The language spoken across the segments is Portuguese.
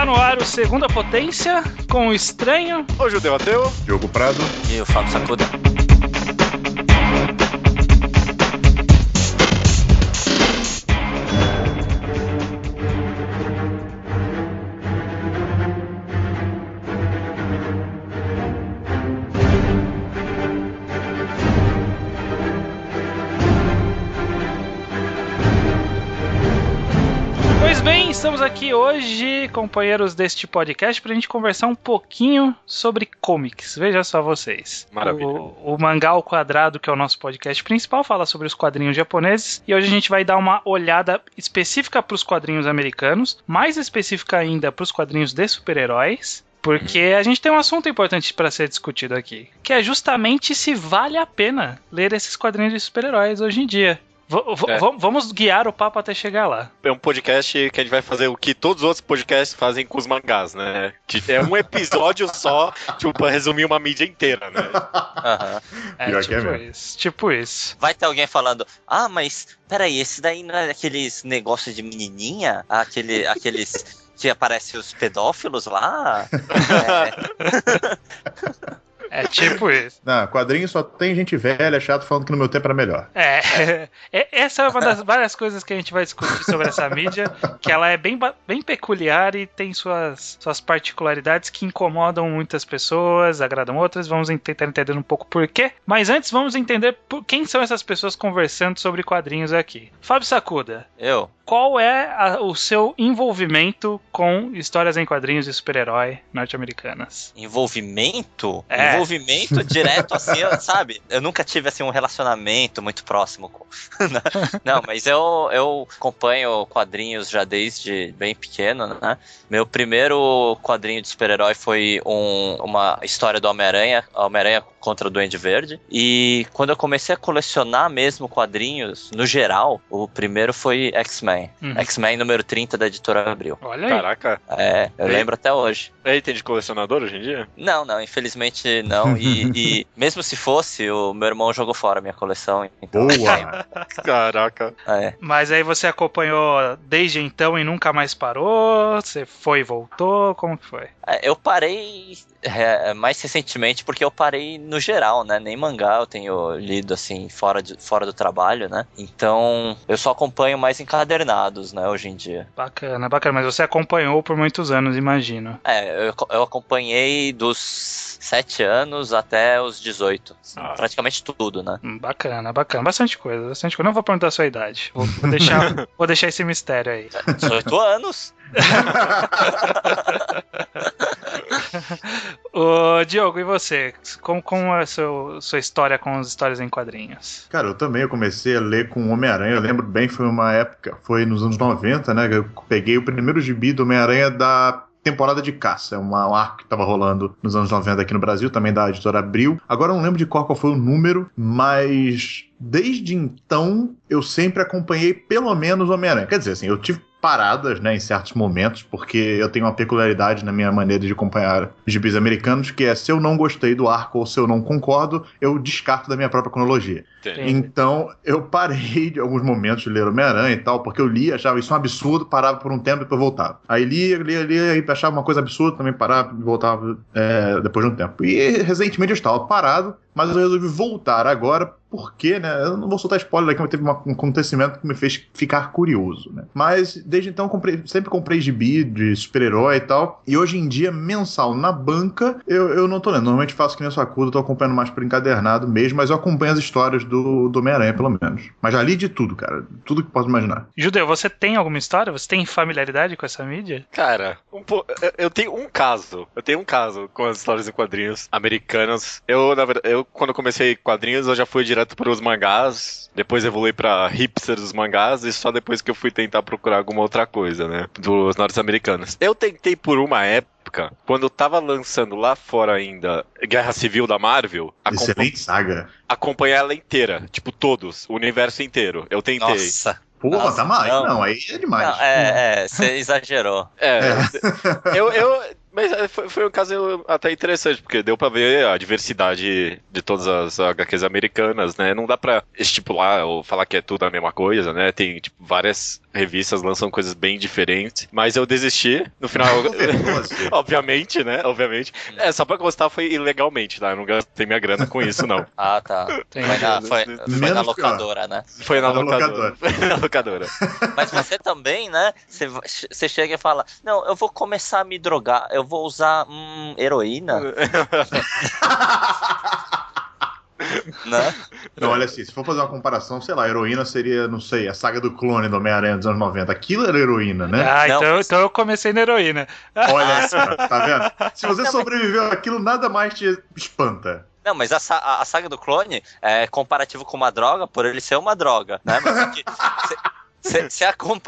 Está no ar o Segunda Potência, com o Estranho, o Judeu Ateu, Diogo Prado e o Fábio Sacuda. Estamos aqui hoje, companheiros deste podcast, para a gente conversar um pouquinho sobre comics. Veja só vocês. Maravilha. O Mangá ao Quadrado, que é o nosso podcast principal, fala sobre os quadrinhos japoneses. E hoje a gente vai dar uma olhada específica para os quadrinhos americanos, mais específica ainda para os quadrinhos de super-heróis. Porque a gente tem um assunto importante para ser discutido aqui, que é justamente se vale a pena ler esses quadrinhos de super-heróis hoje em dia. Vamos guiar o papo até chegar lá. É um podcast que a gente vai fazer o que todos os outros podcasts fazem com os mangás, né? Que é um episódio só, tipo, pra resumir uma mídia inteira, né? Tipo isso. Vai ter alguém falando, mas peraí, esse daí não é aqueles negócios de menininha? Aqueles que aparecem os pedófilos lá? É tipo isso. Não, quadrinho só tem gente velha, chato, falando que no meu tempo era melhor. Essa é uma das várias coisas que a gente vai discutir sobre essa mídia, que ela é bem peculiar e tem suas particularidades que incomodam muitas pessoas, agradam outras. Vamos tentar entender um pouco por quê. Mas antes, vamos entender quem são essas pessoas conversando sobre quadrinhos aqui. Fábio Sacuda. Eu. Qual é o seu envolvimento com histórias em quadrinhos de super-herói norte-americanas? Envolvimento? Envolvimento direto, assim, sabe? Eu nunca tive, assim, um relacionamento muito próximo com... Não, mas eu acompanho quadrinhos já desde bem pequeno, né? Meu primeiro quadrinho de super-herói foi uma história do Homem-Aranha contra o Duende Verde. E quando eu comecei a colecionar mesmo quadrinhos, no geral, o primeiro foi X-Men. X-Men número 30 da Editora Abril. Olha aí. Caraca. Eu lembro até hoje. Aí tem de colecionador hoje em dia? Não, infelizmente não. E mesmo se fosse, o meu irmão jogou fora a minha coleção. Então... Boa! Caraca. Mas aí você acompanhou desde então e nunca mais parou? Você foi e voltou? Como que foi? Eu parei mais recentemente porque eu parei no geral, né? Nem mangá eu tenho lido assim fora do trabalho, né? Então eu só acompanho mais encadernados, né? Hoje em dia. Bacana. Mas você acompanhou por muitos anos, imagino. Eu acompanhei dos 7 anos até os 18. Praticamente tudo, né? Bacana. Bastante coisa. Não vou perguntar a sua idade. Vou deixar esse mistério aí. 18 anos. Ô, Diogo, e você? Como é a sua história com as histórias em quadrinhos? Cara, eu comecei a ler com Homem-Aranha. Eu lembro bem, foi nos anos 90, né? Eu peguei o primeiro gibi do Homem-Aranha da temporada de caça, um arco que tava rolando nos anos 90 aqui no Brasil, também da Editora Abril. Agora eu não lembro de qual foi o número, mas desde então eu sempre acompanhei pelo menos o Homem-Aranha. Quer dizer, assim, eu tive paradas, né, em certos momentos, porque eu tenho uma peculiaridade na minha maneira de acompanhar gibis americanos, que é, se eu não gostei do arco ou se eu não concordo, eu descarto da minha própria cronologia. Entendi. Então, eu parei de alguns momentos de ler Homem-Aranha e tal, porque eu lia, achava isso um absurdo, parava por um tempo e depois voltava. Aí lia, aí achava uma coisa absurda, também parava e voltava depois de um tempo. E recentemente eu estava parado, mas eu resolvi voltar agora, porque, né, eu não vou soltar spoiler aqui, mas teve um acontecimento que me fez ficar curioso, né. Mas, desde então, sempre comprei gibi de super-herói e tal, e hoje em dia, mensal na banca, eu não tô lendo. Normalmente faço que nem a Sacuda, tô acompanhando mais por encadernado mesmo, mas eu acompanho as histórias do Homem-Aranha, pelo menos. Mas já li de tudo, cara, tudo que posso imaginar. Judeu, você tem alguma história? Você tem familiaridade com essa mídia? Cara, eu tenho um caso com as histórias em quadrinhos americanas. Na verdade, quando eu comecei quadrinhos, eu já fui direto para os mangás, depois evolui para hipsters dos mangás, e só depois que eu fui tentar procurar alguma outra coisa, né, dos norte-americanos. Eu tentei por uma época, quando eu tava lançando lá fora ainda Guerra Civil da Marvel, excelente saga. Acompanhar ela inteira, tipo todos, o universo inteiro. Eu tentei. Nossa. Pô, tá mal, não, aí é demais. Você exagerou. Eu Mas foi um caso até interessante, porque deu pra ver a diversidade de todas as HQs americanas, né? Não dá pra estipular ou falar que é tudo a mesma coisa, né? Tem, tipo, várias revistas lançam coisas bem diferentes. Mas eu desisti. No final, obviamente, né? Obviamente. Só pra gostar foi ilegalmente, tá? Eu não gastei minha grana com isso, não. Ah, tá. Foi na locadora, né? Foi na locadora. Foi na locadora. Mas você também, né? Você chega e fala, não, eu vou começar a me drogar, eu vou usar heroína. Né? Não, olha assim, se for fazer uma comparação, sei lá, a heroína seria, não sei, a saga do clone do Homem-Aranha dos anos 90. Aquilo era heroína, né? Então eu comecei na heroína. Olha só, tá vendo? Se você sobreviveu àquilo, nada mais te espanta. Não, mas a saga do clone é comparativo com uma droga por ele ser uma droga, né? Mas aqui,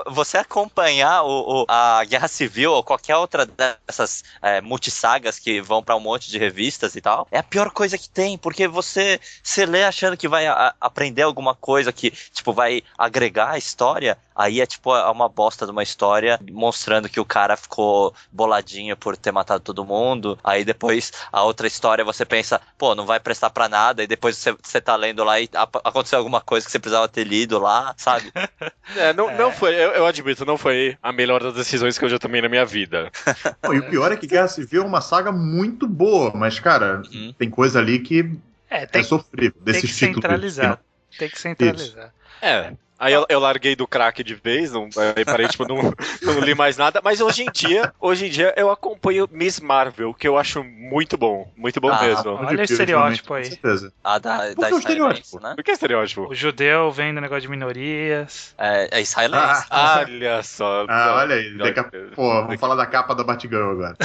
você acompanhar a Guerra Civil ou qualquer outra dessas multissagas que vão pra um monte de revistas e tal, é a pior coisa que tem, porque você lê achando que vai aprender alguma coisa que, tipo, vai agregar a história, aí é tipo uma bosta de uma história mostrando que o cara ficou boladinho por ter matado todo mundo, aí depois a outra história você pensa, pô, não vai prestar pra nada, e depois você tá lendo lá e aconteceu alguma coisa que você precisava ter lido lá, sabe? Não foi, eu admito, não foi a melhor das decisões que eu já tomei na minha vida. E o pior é que Guerra Civil é uma saga muito boa, mas, cara, tem coisa ali que é sofrível. Desses títulos. Tem que centralizar. Aí eu larguei do crack de vez, aí parei, tipo, não li mais nada, mas hoje em dia eu acompanho Miss Marvel, que eu acho muito bom mesmo. Olha o estereótipo aí. Com certeza. Da estereótipo, né? Por que estereótipo? O judeu vendo negócio de minorias. É israelense. Olha só. Olha aí, vamos falar da capa da Batgirl agora.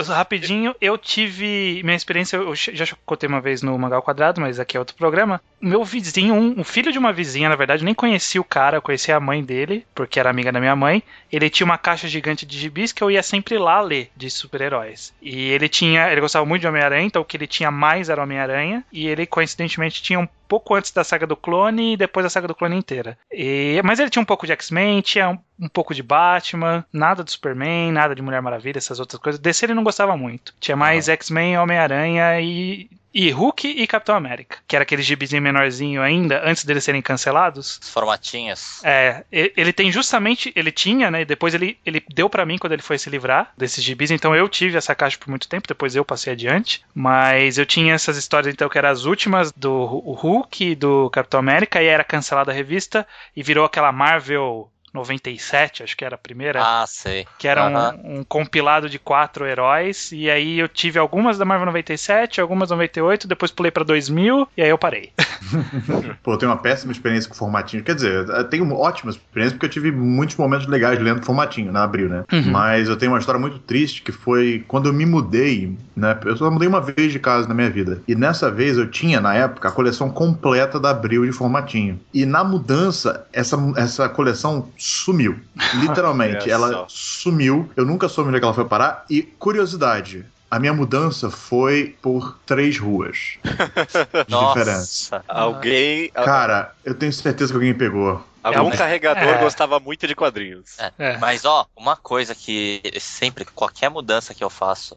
Rapidinho, eu tive minha experiência, eu já contei uma vez no Mangá ao Quadrado, mas aqui é outro programa. Meu vizinho, um filho de uma vizinha, na verdade, eu nem conhecia o cara, eu conhecia a mãe dele, porque era amiga da minha mãe. Ele tinha uma caixa gigante de gibis que eu ia sempre lá ler, de super-heróis. E ele gostava muito de Homem-Aranha, então o que ele tinha mais era Homem-Aranha, e ele, coincidentemente, tinha um pouco antes da saga do clone e depois da saga do clone inteira. Mas ele tinha um pouco de X-Men, tinha um pouco de Batman, nada de Superman, nada de Mulher Maravilha, essas outras coisas. DC ele não gostava muito. Tinha mais X-Men, Homem-Aranha e Hulk e Capitão América, que era aquele gibizinho menorzinho ainda, antes deles serem cancelados. Os formatinhos. Ele tem justamente, ele tinha, né, e depois ele deu pra mim quando ele foi se livrar desses gibis, então eu tive essa caixa por muito tempo, depois eu passei adiante, mas eu tinha essas histórias, então, que eram as últimas do Hulk e do Capitão América, e era cancelada a revista, e virou aquela Marvel 97, acho que era a primeira. Sei. Que era um compilado de 4 heróis. E aí eu tive algumas da Marvel 97, algumas 98, depois pulei pra 2000 e aí eu parei. Pô, eu tenho uma péssima experiência com formatinho. Quer dizer, eu tenho ótimas experiências porque eu tive muitos momentos legais lendo formatinho na Abril, né? Mas eu tenho uma história muito triste que foi quando eu me mudei, né? Eu só mudei uma vez de casa na minha vida. E nessa vez eu tinha, na época, a coleção completa da Abril de formatinho. E na mudança, essa coleção sumiu. Literalmente, ela sumiu. Eu nunca soube onde é que ela foi parar. E, curiosidade, a minha mudança foi por 3 ruas de diferença. Alguém... Cara, eu tenho certeza que alguém pegou. Algum carregador gostava muito de quadrinhos. Mas, uma coisa que sempre, qualquer mudança que eu faço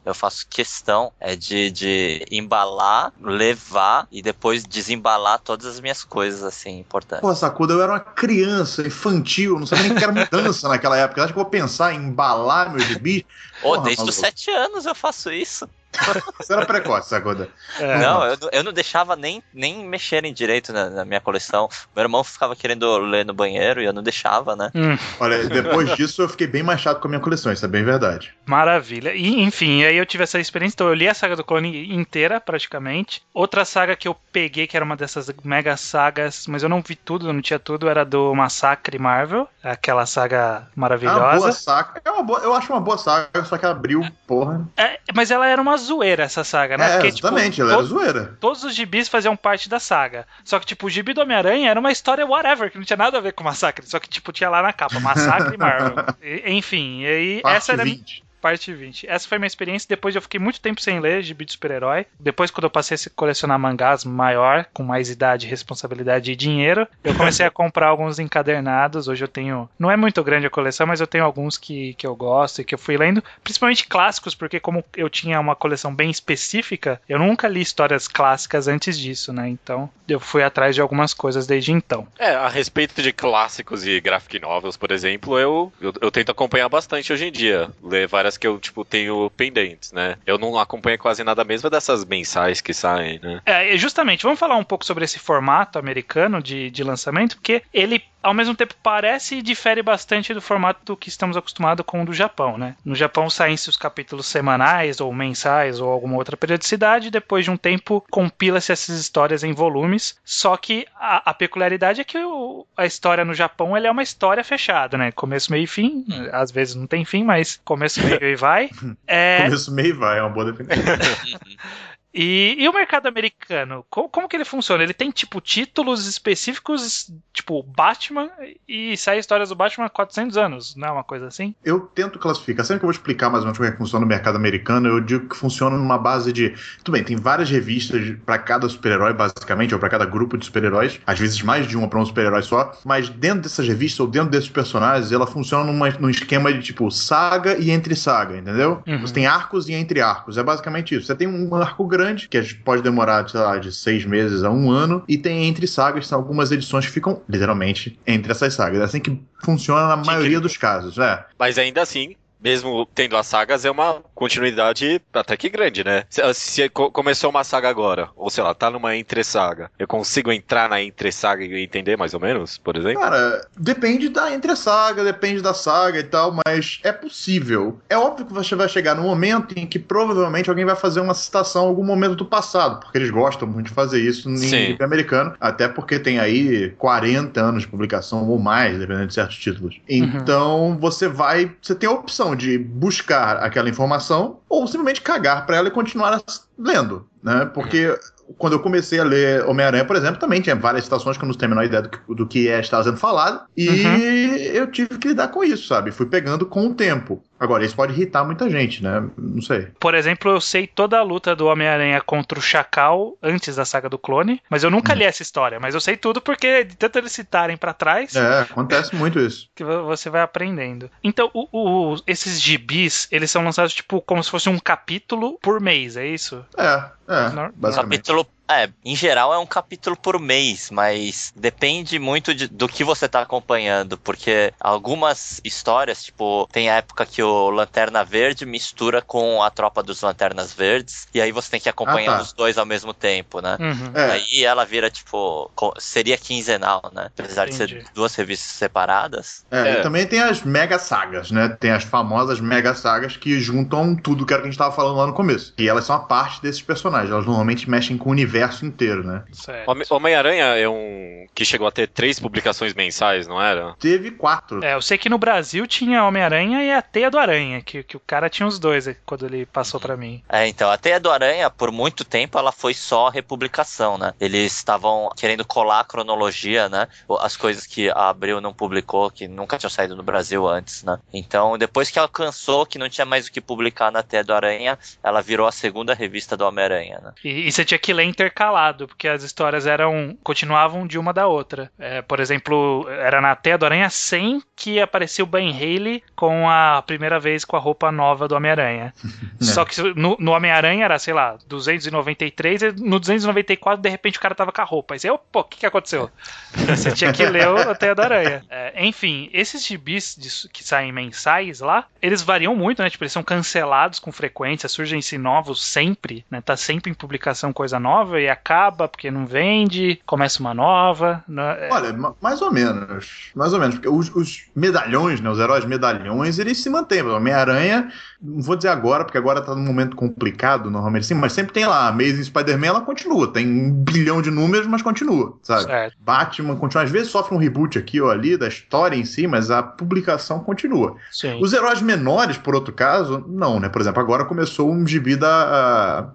questão de embalar, levar e depois desembalar todas as minhas coisas, assim, importantes. Pô, Sakuda, eu era uma criança infantil, não sabia nem que era mudança naquela época. Acho que eu vou pensar em embalar meus gibis. Desde os 7 anos eu faço isso. Você era precoce, Sakuda. Não, eu não deixava nem mexerem direito na minha coleção. Meu irmão ficava querendo ler no banheiro e eu não deixava, né? Olha, depois disso eu fiquei bem mais chato com a minha coleção, isso é bem verdade. Maravilha. E, enfim, aí eu tive essa experiência, então eu li a saga do clone inteira, praticamente. Outra saga que eu peguei, que era uma dessas mega sagas, mas eu não vi tudo, eu não tinha tudo, era do Massacre Marvel, aquela saga maravilhosa. É uma boa saga, eu acho uma boa saga, só que abriu, porra. Mas ela era uma zoeira, essa saga, né? Porque, exatamente, ela era zoeira. Todos os gibis faziam parte da saga. Só que, tipo, o gibi do Homem-Aranha era uma história whatever, que não tinha nada a ver com Massacre. Só que, tipo, tinha lá na capa, Massacre Marvel. Enfim, e aí Parte essa era... 20. Parte 20. Essa foi minha experiência. Depois eu fiquei muito tempo sem ler gibi de super-herói. Depois, quando eu passei a colecionar mangás maior, com mais idade, responsabilidade e dinheiro, eu comecei a comprar alguns encadernados. Hoje eu tenho... Não é muito grande a coleção, mas eu tenho alguns que eu gosto e que eu fui lendo. Principalmente clássicos, porque como eu tinha uma coleção bem específica, eu nunca li histórias clássicas antes disso, né? Então, eu fui atrás de algumas coisas desde então. A respeito de clássicos e graphic novels, por exemplo, eu tento acompanhar bastante hoje em dia. Ler várias que eu, tenho pendentes, né? Eu não acompanho quase nada mesmo dessas mensais que saem, né? Justamente, vamos falar um pouco sobre esse formato americano de lançamento, porque ele, ao mesmo tempo, parece e difere bastante do formato do que estamos acostumados com o do Japão, né? No Japão saem-se os capítulos semanais ou mensais ou alguma outra periodicidade, e depois de um tempo compila-se essas histórias em volumes, só que a peculiaridade é que a história no Japão ela é uma história fechada, né? Começo, meio e fim, às vezes não tem fim, mas começo, meio e vai. Começo, meio e vai, é uma boa definição. E o mercado americano, como que ele funciona? Ele tem, títulos específicos, tipo Batman, e sai histórias do Batman há 400 anos, não é uma coisa assim? Eu tento classificar. Sempre que eu vou explicar mais ou menos como é que funciona o mercado americano, eu digo que funciona numa base de... Tudo bem, tem várias revistas para cada super-herói, basicamente, ou para cada grupo de super-heróis, às vezes mais de uma para um super-herói só, mas dentro dessas revistas ou dentro desses personagens, ela funciona num esquema de, saga e entre saga, entendeu? Uhum. Você tem arcos e entre arcos, é basicamente isso. Você tem um arco grande, que pode demorar, sei lá, de 6 meses a 1 ano, e tem entre sagas, são algumas edições que ficam, literalmente, entre essas sagas. É assim que funciona na maioria dos casos, né? Mas ainda assim, mesmo tendo as sagas, é uma continuidade até que grande, né? Se começou uma saga agora, ou sei lá, tá numa entre-saga, eu consigo entrar na entre-saga e entender mais ou menos, por exemplo? Cara, depende da entre-saga, depende da saga e tal, mas é possível. É óbvio que você vai chegar num momento em que provavelmente alguém vai fazer uma citação em algum momento do passado, porque eles gostam muito de fazer isso em gibi americano, até porque tem aí 40 anos de publicação ou mais, dependendo de certos títulos. Então, você tem a opção de buscar aquela informação ou simplesmente cagar pra ela e continuar lendo, né? Porque quando eu comecei a ler Homem-Aranha, por exemplo, também tinha várias citações que eu não tenho a menor ideia do que estava sendo falado, e eu tive que lidar com isso, sabe? Fui pegando com o tempo. Agora, isso pode irritar muita gente, né? Não sei. Por exemplo, eu sei toda a luta do Homem-Aranha contra o Chacal antes da saga do Clone, mas eu nunca li essa história, mas eu sei tudo porque de tanto eles citarem pra trás... acontece muito isso. Que você vai aprendendo. Então, esses gibis, eles são lançados como se fosse um capítulo por mês, é isso? Basicamente. Capítulo, em geral é um capítulo por mês, mas depende muito do que você tá acompanhando, porque algumas histórias, tem a época que o Lanterna Verde mistura com a tropa dos Lanternas Verdes, e aí você tem que acompanhar os dois ao mesmo tempo, né? Aí ela vira, seria quinzenal, né? Apesar de ser duas revistas separadas. E também tem as mega sagas, né? Tem as famosas mega sagas que juntam tudo que a gente tava falando lá no começo. E elas são a parte desses personagens, elas normalmente mexem com o universo inteiro, né? Homem-Aranha é um que chegou a ter 3 publicações mensais, não era? Teve 4. Eu sei que no Brasil tinha Homem-Aranha e a Teia do Aranha, que o cara tinha os dois quando ele passou pra mim. Então, a Teia do Aranha, por muito tempo, ela foi só republicação, né? Eles estavam querendo colar a cronologia, né? As coisas que a Abril não publicou, que nunca tinham saído no Brasil antes, né? Então, depois que alcançou que não tinha mais o que publicar na Teia do Aranha, ela virou a segunda revista do Homem-Aranha, né? E você tinha que ler intercalado, porque as histórias continuavam de uma da outra. Por exemplo, era na Teia do Aranha 100 que apareceu o Ben Reilly com a primeira vez com a roupa nova do Homem-Aranha. Só que no Homem-Aranha era, sei lá, 293, e no 294 de repente o cara tava com a roupa. Aí você, o que aconteceu? Você tinha que ler a Teia do Aranha. Enfim, esses gibis que saem mensais lá, eles variam muito, né? Eles são cancelados com frequência, surgem-se novos sempre, né? Tá sempre em publicação coisa nova e acaba porque não vende, começa uma nova. Né? Olha, mais ou menos. Mais ou menos, porque os medalhões, né? Os heróis medalhões, eles se mantêm. O Homem-Aranha, não vou dizer agora, porque agora tá num momento complicado, normalmente sim, mas sempre tem lá. Amazing Spider-Man, ela continua. Tem 1 bilhão de números, mas continua, sabe? Certo. Batman continua. Às vezes sofre um reboot aqui ou ali da história em si, mas a publicação continua. Sim. Os heróis menores, por outro caso, não, né? Por exemplo, agora começou um gibi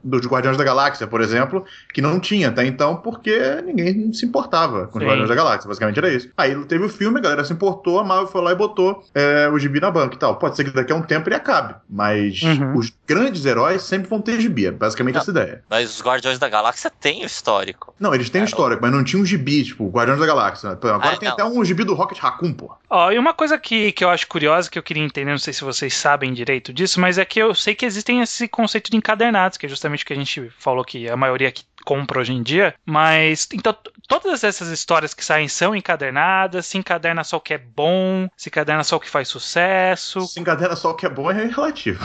dos Guardiões da Galáxia, por exemplo, que não tinha até então, porque ninguém se importava com os Sim. Guardiões da Galáxia, basicamente era isso. Aí teve o filme, a galera se importou, a Marvel foi lá e botou o gibi na banca e tal. Pode ser que daqui a um tempo ele acabe, mas os grandes heróis sempre vão ter gibi, basicamente essa ideia. Mas os Guardiões da Galáxia têm o histórico. Não, eles têm o histórico, mas não tinha um gibi, tipo, Guardiões da Galáxia. Agora tem até um gibi do Rocket Raccoon, pô. E uma coisa que eu acho curiosa, que eu queria entender, não sei se vocês sabem direito disso, mas é que eu sei que existem esse conceito de encadernados, que é justamente o que a gente falou que a maioria que compra hoje em dia, mas então todas essas histórias que saem são encadernadas, se encaderna só o que é bom, se encaderna só o que faz sucesso. Se encaderna só o que é bom é relativo.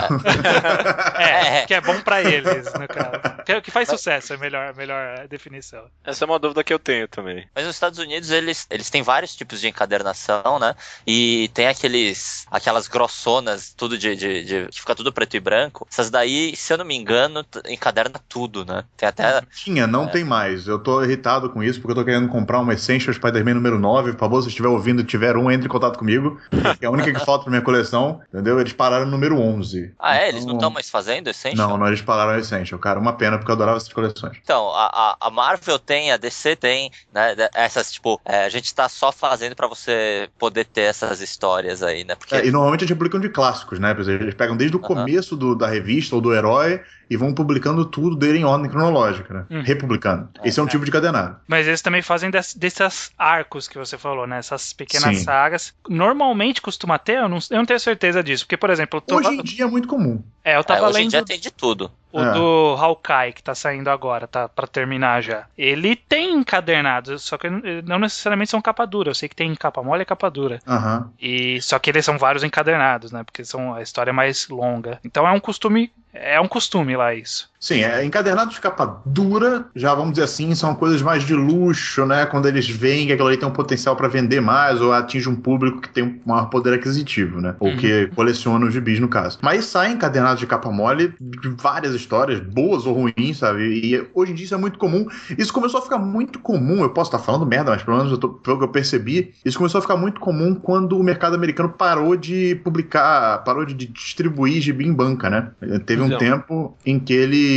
Que é bom pra eles, no caso. O que faz sucesso é a melhor definição. Essa é uma dúvida que eu tenho também. Mas nos Estados Unidos eles têm vários tipos de encadernação, né? E tem aquelas grossonas, tudo que fica tudo preto e branco. Essas daí, se eu não me engano, encaderna tudo, né? Tem até... Não tem mais. Eu tô irritado com isso, porque eu tô querendo comprar uma Essential Spider-Man número 9. Por favor, se estiver ouvindo e tiver entre em contato comigo. É a única que falta pra minha coleção, entendeu? Eles pararam no número 11. Eles não estão mais fazendo Essential? Não, eles pararam Essential, cara. Uma pena, porque eu adorava essas coleções. Então, a Marvel tem, a DC tem, né? Essas, tipo, a gente tá só fazendo pra você poder ter essas histórias aí, né? Porque... E normalmente eles publicam de clássicos, né? Eles pegam desde o começo da revista ou do herói e vão publicando tudo dele em ordem cronológica, né? Republicando. Esse é um tipo de cadenado. Mas eles também fazem desses arcos que você falou, né? Essas pequenas sagas. Normalmente costuma ter, eu não tenho certeza disso. Porque, por exemplo... Hoje em dia é muito comum. Eu tava hoje lendo... em dia tem de tudo. O do Hawkeye, que tá saindo agora, tá pra terminar já. Ele tem encadernados, só que não necessariamente são capa dura. Eu sei que tem capa mole e capa dura. Só que eles são vários encadernados, né? Porque são a história é mais longa. Então é um costume lá isso. Sim, encadernados de capa dura, já vamos dizer assim, são coisas mais de luxo, né? Quando eles veem que aquilo ali tem um potencial para vender mais ou atinge um público que tem um maior poder aquisitivo, né? Ou que coleciona os gibis, no caso. Mas saem encadernados de capa mole de várias histórias, boas ou ruins, sabe? E hoje em dia isso é muito comum. Isso começou a ficar muito comum, eu posso estar falando merda, mas pelo menos pelo que eu percebi, isso começou a ficar muito comum quando o mercado americano parou de distribuir gibi em banca, né? Teve um tempo em que eles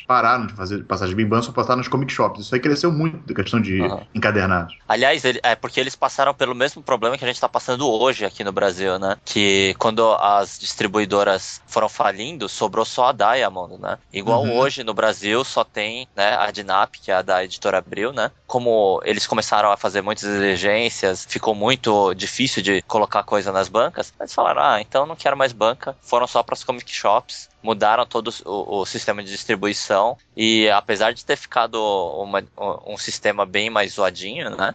pararam de passar gibi em banca, só passaram nos comic shops. Isso aí cresceu muito, a questão de encadernados. Aliás, porque eles passaram pelo mesmo problema que a gente tá passando hoje aqui no Brasil, né? Que quando as distribuidoras foram falindo, sobrou só a Diamond, né? Igual hoje no Brasil só tem, né, a Dinap, que é a da Editora Abril, né? Como eles começaram a fazer muitas exigências, ficou muito difícil de colocar coisa nas bancas, eles falaram, então não quero mais banca, foram só para as comic shops, mudaram todo o sistema de distribuição e apesar de ter ficado um sistema bem mais zoadinho, né,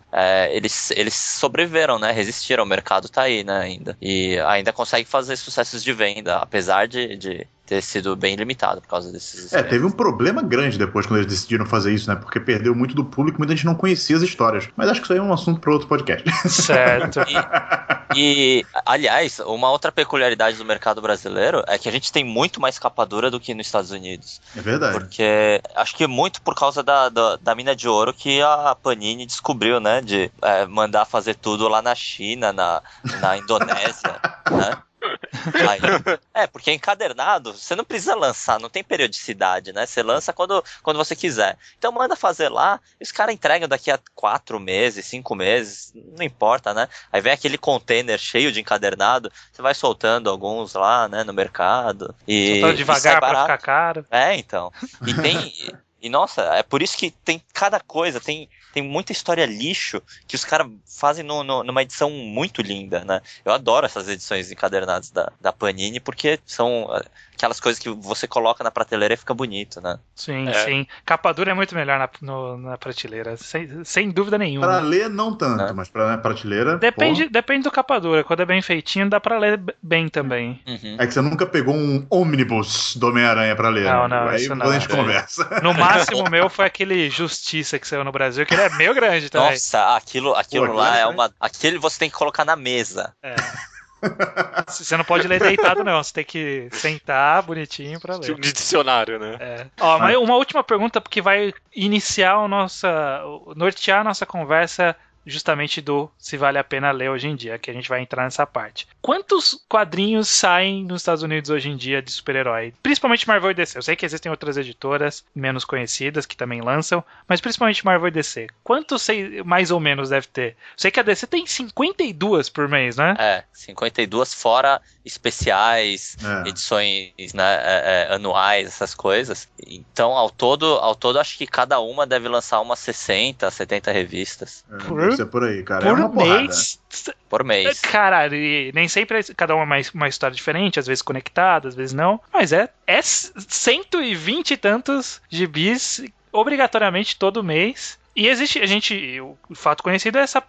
eles sobreviveram, né, resistiram, o mercado tá aí, né, ainda, e ainda consegue fazer sucessos de venda, apesar de ter sido bem limitado por causa desses... teve um problema grande depois quando eles decidiram fazer isso, né? Porque perdeu muito do público, muita gente não conhecia as histórias. Mas acho que isso aí é um assunto para outro podcast. Certo. E, aliás, uma outra peculiaridade do mercado brasileiro é que a gente tem muito mais capa dura do que nos Estados Unidos. É verdade. Porque acho que muito por causa da mina de ouro que a Panini descobriu, né? De mandar fazer tudo lá na China, na Indonésia, né? Porque encadernado, você não precisa lançar, não tem periodicidade, né? Você lança quando você quiser. Então manda fazer lá, e os caras entregam daqui a 4 meses, 5 meses, não importa, né? Aí vem aquele container cheio de encadernado, você vai soltando alguns lá, né, no mercado. Soltando devagar pra ficar caro. Então. E tem... E nossa, é por isso que tem cada coisa, tem muita história lixo que os caras fazem numa edição muito linda, né? Eu adoro essas edições encadernadas da Panini, porque são aquelas coisas que você coloca na prateleira e fica bonito, né? Sim. Capa dura é muito melhor na prateleira, sem dúvida nenhuma. Pra ler, não tanto, mas pra prateleira... Depende do capa dura. Quando é bem feitinho, dá pra ler bem também. É que você nunca pegou um ônibus do Homem-Aranha pra ler. Não, aí isso não. A gente conversa. No máximo, o meu foi aquele Justiça que saiu no Brasil, que ele é meio grande também. Nossa, aquilo lá é uma... Aquele você tem que colocar na mesa. Você não pode ler deitado, não. Você tem que sentar bonitinho pra ler. Tipo de dicionário, né? Mas uma última pergunta, porque vai iniciar nortear a nossa conversa justamente do se vale a pena ler hoje em dia, que a gente vai entrar nessa parte. Quantos quadrinhos saem nos Estados Unidos hoje em dia de super-herói? Principalmente Marvel e DC. Eu sei que existem outras editoras menos conhecidas que também lançam, mas principalmente Marvel e DC. Quantos mais ou menos deve ter? Eu sei que a DC tem 52 por mês, né? 52 fora especiais, edições, né, anuais, essas coisas. Então, ao todo, acho que cada uma deve lançar umas 60, 70 revistas. Deve ser por aí, cara. Por uma mês. Por mês. Cara, e nem sempre cada uma é uma história diferente, às vezes conectada, às vezes não. Mas é 120 e tantos gibis, obrigatoriamente todo mês. E existe, o fato conhecido é essa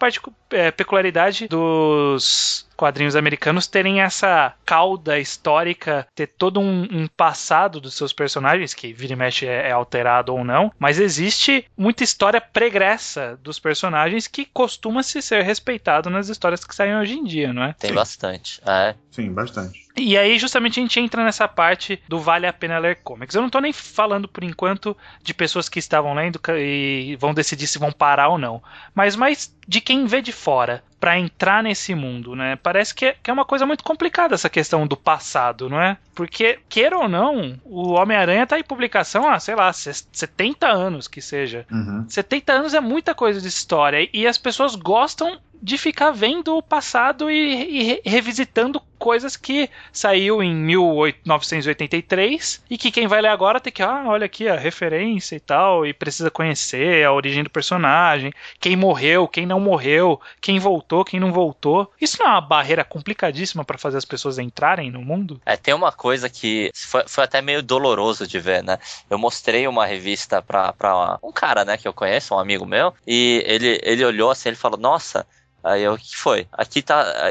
peculiaridade dos quadrinhos americanos terem essa cauda histórica, ter todo um passado dos seus personagens, que vira e mexe é alterado ou não, mas existe muita história pregressa dos personagens que costuma se ser respeitado nas histórias que saem hoje em dia, não é? Tem bastante. Sim, bastante. E aí, justamente, a gente entra nessa parte do vale a pena ler comics. Eu não tô nem falando, por enquanto, de pessoas que estavam lendo e vão decidir se vão parar ou não. Mas mais de quem vê de fora, pra entrar nesse mundo, né? Parece que é uma coisa muito complicada essa questão do passado, não é? Porque, queira ou não, o Homem-Aranha tá em publicação há, sei lá, 70 anos que seja. 70 anos é muita coisa de história. E as pessoas gostam de ficar vendo o passado e revisitando coisas que saiu em 1983 e que quem vai ler agora tem que, olha aqui a referência e tal, e precisa conhecer a origem do personagem, quem morreu, quem não morreu, quem voltou, quem não voltou. Isso não é uma barreira complicadíssima para fazer as pessoas entrarem no mundo? Tem uma coisa que foi até meio doloroso de ver, né? Eu mostrei uma revista pra um cara, né, que eu conheço, um amigo meu, e ele olhou assim, ele falou, nossa. Aí o que foi? Aqui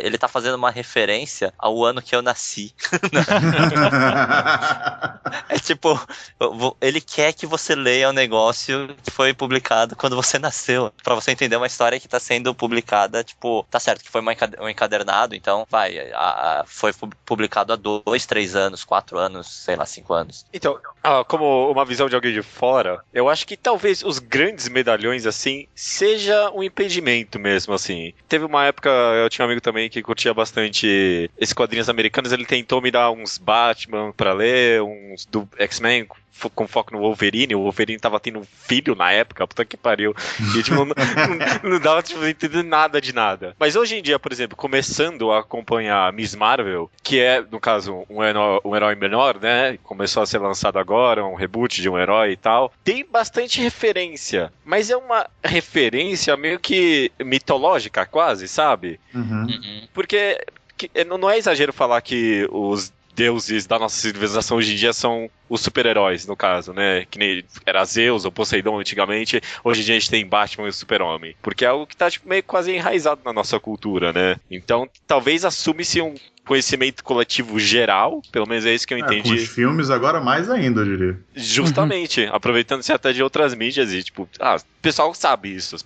ele tá fazendo uma referência ao ano que eu nasci. É tipo, ele quer que você leia um negócio que foi publicado quando você nasceu, pra você entender uma história que tá sendo publicada, tipo, tá certo que foi um encadernado, então foi publicado há 2, 3 anos, 4 anos, sei lá, 5 anos. Então, como uma visão de alguém de fora, eu acho que talvez os grandes medalhões, assim, seja um impedimento mesmo, assim. Teve uma época, eu tinha um amigo também que curtia bastante esses quadrinhos americanos, ele tentou me dar uns Batman pra ler, uns do X-Men com foco no Wolverine. O Wolverine tava tendo um filho na época, puta que pariu. E tipo, não dava tipo, entender nada de nada. Mas hoje em dia, por exemplo, começando a acompanhar Miss Marvel, que é, no caso, um herói menor, né? Começou a ser lançado agora, um reboot de um herói e tal. Tem bastante referência, mas é uma referência meio que mitológica, quase, sabe? Porque não é exagero falar que os deuses da nossa civilização hoje em dia são os super-heróis, no caso, né? Que nem era Zeus ou Poseidon antigamente, hoje em dia a gente tem Batman e o Super-Homem. Porque é algo que tá tipo, meio quase enraizado na nossa cultura, né? Então, talvez assume-se um conhecimento coletivo geral, pelo menos é isso que eu entendi. Com os filmes agora mais ainda, eu diria. Justamente, aproveitando-se até de outras mídias e tipo, o pessoal sabe isso,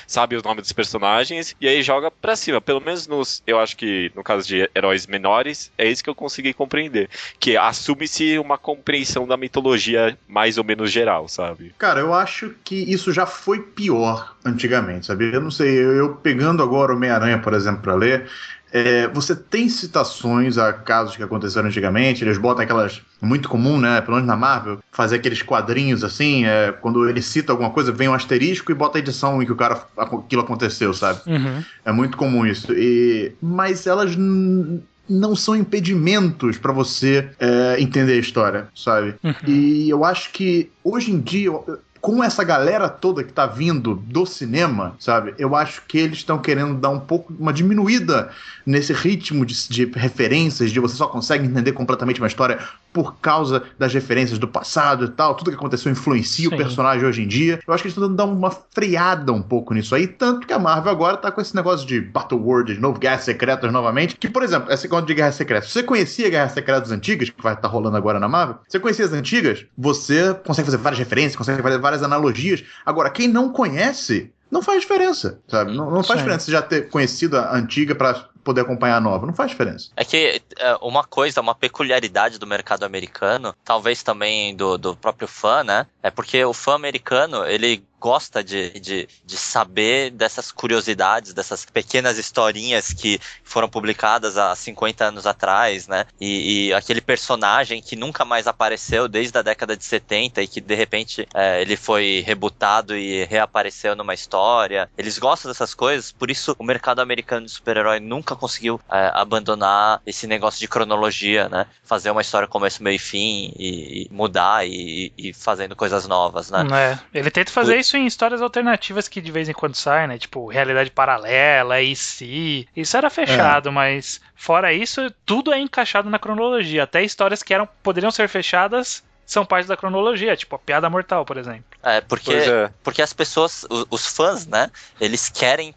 sabe os nomes dos personagens e aí joga pra cima, pelo menos eu acho que no caso de heróis menores, é isso que eu consegui compreender, que assume-se uma compreensão da mitologia mais ou menos geral, sabe? Cara, eu acho que isso já foi pior antigamente, sabe? Eu não sei, eu pegando agora o Homem-Aranha, por exemplo, pra ler, você tem citações a casos que aconteceram antigamente, eles botam aquelas, muito comum, né, pelo menos na Marvel, fazer aqueles quadrinhos assim, quando ele cita alguma coisa, vem um asterisco e bota a edição em que aquilo aconteceu, sabe? É muito comum isso, mas elas não são impedimentos pra você entender a história, sabe? E eu acho que hoje em dia, com essa galera toda que tá vindo do cinema, sabe? Eu acho que eles estão querendo dar uma diminuída nesse ritmo de referências, de você só consegue entender completamente uma história por causa das referências do passado e tal. Tudo que aconteceu influencia o personagem hoje em dia. Eu acho que eles estão dando uma freada um pouco nisso aí, tanto que a Marvel agora tá com esse negócio de Battle World, de novo, Guerras Secretas novamente, que, por exemplo, essa conta de Guerras Secretas, você conhecia Guerras Secretas antigas, que vai estar rolando agora na Marvel? Você conhecia as antigas? Você consegue fazer várias referências, consegue fazer várias analogias. Agora, quem não conhece, não faz diferença, sabe? Não faz diferença você já ter conhecido a antiga pra poder acompanhar a nova. Não faz diferença. É que uma peculiaridade do mercado americano, talvez também do próprio fã, né? É porque o fã americano, ele gosta de saber dessas curiosidades, dessas pequenas historinhas que foram publicadas há 50 anos atrás, né? E aquele personagem que nunca mais apareceu desde a década de 70 e que de repente ele foi rebutado e reapareceu numa história. Eles gostam dessas coisas, por isso o mercado americano de super-herói nunca conseguiu abandonar esse negócio de cronologia, né? Fazer uma história começo, meio e fim e mudar e fazendo coisas novas, né? Ele tenta fazer isso em histórias alternativas que de vez em quando saem, né? Tipo, realidade paralela, AC. Isso era fechado, mas fora isso, tudo é encaixado na cronologia. Até histórias que poderiam ser fechadas são parte da cronologia, tipo a Piada Mortal, por exemplo. Porque as pessoas, os fãs, né? Eles querem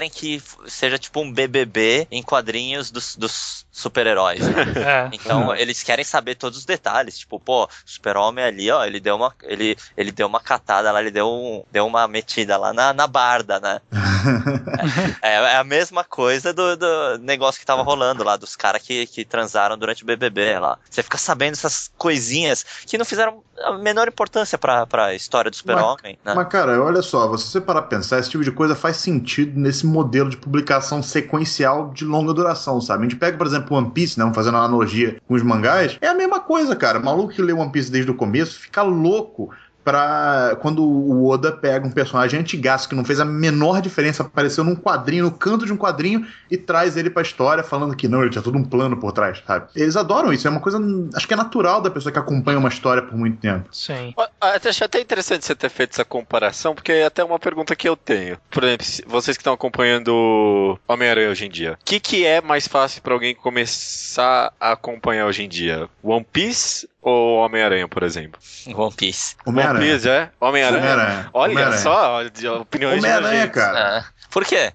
que seja tipo um BBB em quadrinhos dos super-heróis, né? Então, eles querem saber todos os detalhes. Tipo, pô, o Super-Homem ali, ó, ele deu uma catada lá, ele deu uma metida lá na barda, né? É a mesma coisa do negócio que tava rolando lá, dos caras que transaram durante o BBB lá. Você fica sabendo essas coisinhas que não fizeram a menor importância pra história do Super-Homem, né? Mas, cara, olha só, você parar pra pensar, esse tipo de coisa faz sentido nesse modelo de publicação sequencial de longa duração, sabe? A gente pega, por exemplo, One Piece, né? Fazendo uma analogia com os mangás, é a mesma coisa, cara. O maluco que lê One Piece desde o começo fica louco quando o Oda pega um personagem antigaço que não fez a menor diferença, apareceu num quadrinho, no canto de um quadrinho, e traz ele pra história falando que não, ele tinha todo um plano por trás, sabe? Eles adoram isso, é uma coisa, acho que é natural da pessoa que acompanha uma história por muito tempo. Sim. Acho até interessante você ter feito essa comparação, porque é até uma pergunta que eu tenho. Por exemplo, vocês que estão acompanhando Homem-Aranha hoje em dia, o que é mais fácil pra alguém começar a acompanhar hoje em dia? One Piece ou Homem-Aranha, por exemplo? One Piece. Homem-Aranha. One Piece, é? Homem-Aranha. Olha Homem-Aranha. só, opiniões Homem-Aranha, divergentes. cara. Por quê?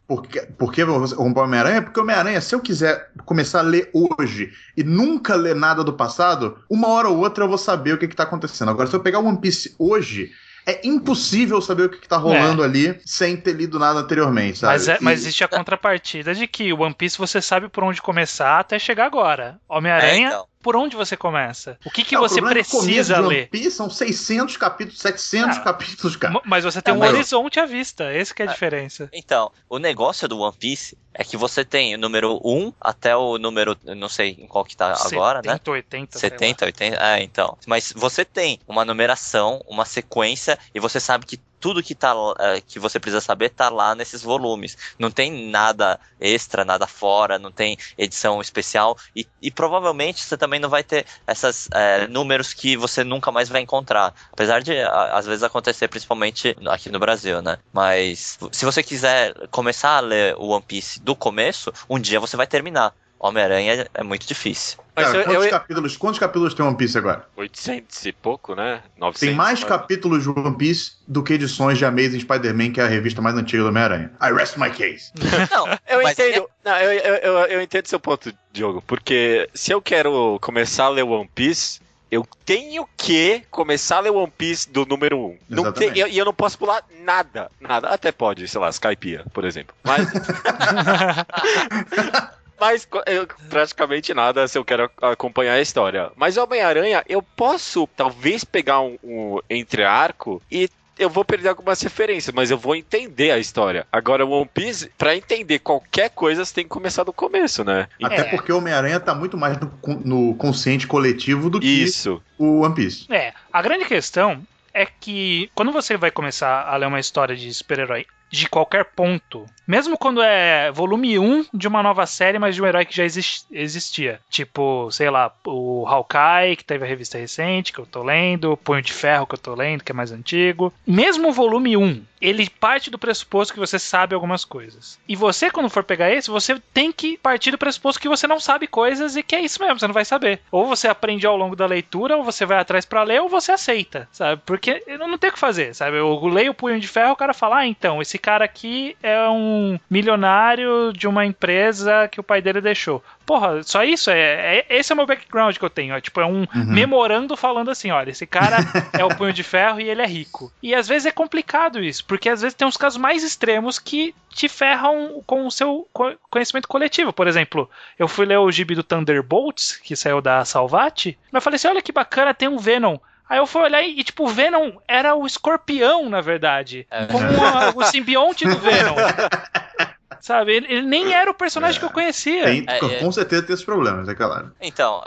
Por que você comprar Homem-Aranha? Porque Homem-Aranha, se eu quiser começar a ler hoje e nunca ler nada do passado, uma hora ou outra eu vou saber o que tá acontecendo. Agora, se eu pegar One Piece hoje, é impossível saber o que tá rolando ali sem ter lido nada anteriormente, sabe? Mas existe a contrapartida de que o One Piece você sabe por onde começar até chegar agora. Homem-Aranha, então. Por onde você começa? O que você o problema precisa é que o ler? One Piece são 600 capítulos, 700 capítulos, cara. Mas você tem um horizonte à vista, essa que é a diferença. Então, o negócio do One Piece é que você tem o número 1 até o número, não sei em qual que tá agora, 70, né? 80, 70, 80, então. Mas você tem uma numeração, uma sequência, e você sabe que tudo que você precisa saber tá lá nesses volumes. Não tem nada extra, nada fora, não tem edição especial, e provavelmente você também não vai ter esses números que você nunca mais vai encontrar. Apesar de, às vezes, acontecer, principalmente aqui no Brasil, né? Mas se você quiser começar a ler o One Piece do começo, um dia você vai terminar. Homem-Aranha é muito difícil. Cara, quantos capítulos tem One Piece agora? 800 e pouco, né? 900. Tem mais capítulos de One Piece do que edições de Amazing Spider-Man, que é a revista mais antiga do Homem-Aranha. I rest my case. Não, eu entendo. Não, eu entendo seu ponto, Diogo, porque se eu quero começar a ler One Piece, eu tenho que começar a ler One Piece do número 1. E eu não posso pular nada. Até pode, sei lá, Skypiea, por exemplo. Mas praticamente nada se eu quero acompanhar a história. Mas o Homem-Aranha, eu posso talvez pegar um entre-arco e eu vou perder algumas referências, mas eu vou entender a história. Agora, o One Piece, pra entender qualquer coisa, você tem que começar do começo, né? Até porque o Homem-Aranha tá muito mais no consciente coletivo do que o One Piece. A grande questão é que quando você vai começar a ler uma história de super-herói de qualquer ponto, mesmo quando é volume 1 de uma nova série, mas de um herói que já existia. Tipo, sei lá, o Hawkeye, que teve a revista recente, que eu tô lendo, o Punho de Ferro, que eu tô lendo, que é mais antigo. Mesmo o volume 1, ele parte do pressuposto que você sabe algumas coisas. E você, quando for pegar esse, você tem que partir do pressuposto que você não sabe coisas e que é isso mesmo, você não vai saber. Ou você aprende ao longo da leitura, ou você vai atrás pra ler, ou você aceita, sabe? Porque eu não tenho o que fazer, sabe? Eu leio o Punho de Ferro, o cara fala, então, esse esse cara aqui é um milionário de uma empresa que o pai dele deixou. Porra, só isso? Esse é o meu background que eu tenho. Tipo, é um memorando falando assim, olha, esse cara é o Punho de Ferro e ele é rico. E às vezes é complicado isso, porque às vezes tem uns casos mais extremos que te ferram com o seu conhecimento coletivo. Por exemplo, eu fui ler o gibi do Thunderbolts, que saiu da Salvat, mas eu falei assim, olha que bacana, tem um Venom. Aí eu fui olhar e tipo, o Venom era o Escorpião, na verdade. Como o simbionte do Venom. Sabe, ele nem era o personagem que eu conhecia. Com certeza tem esses problemas, é claro. Então,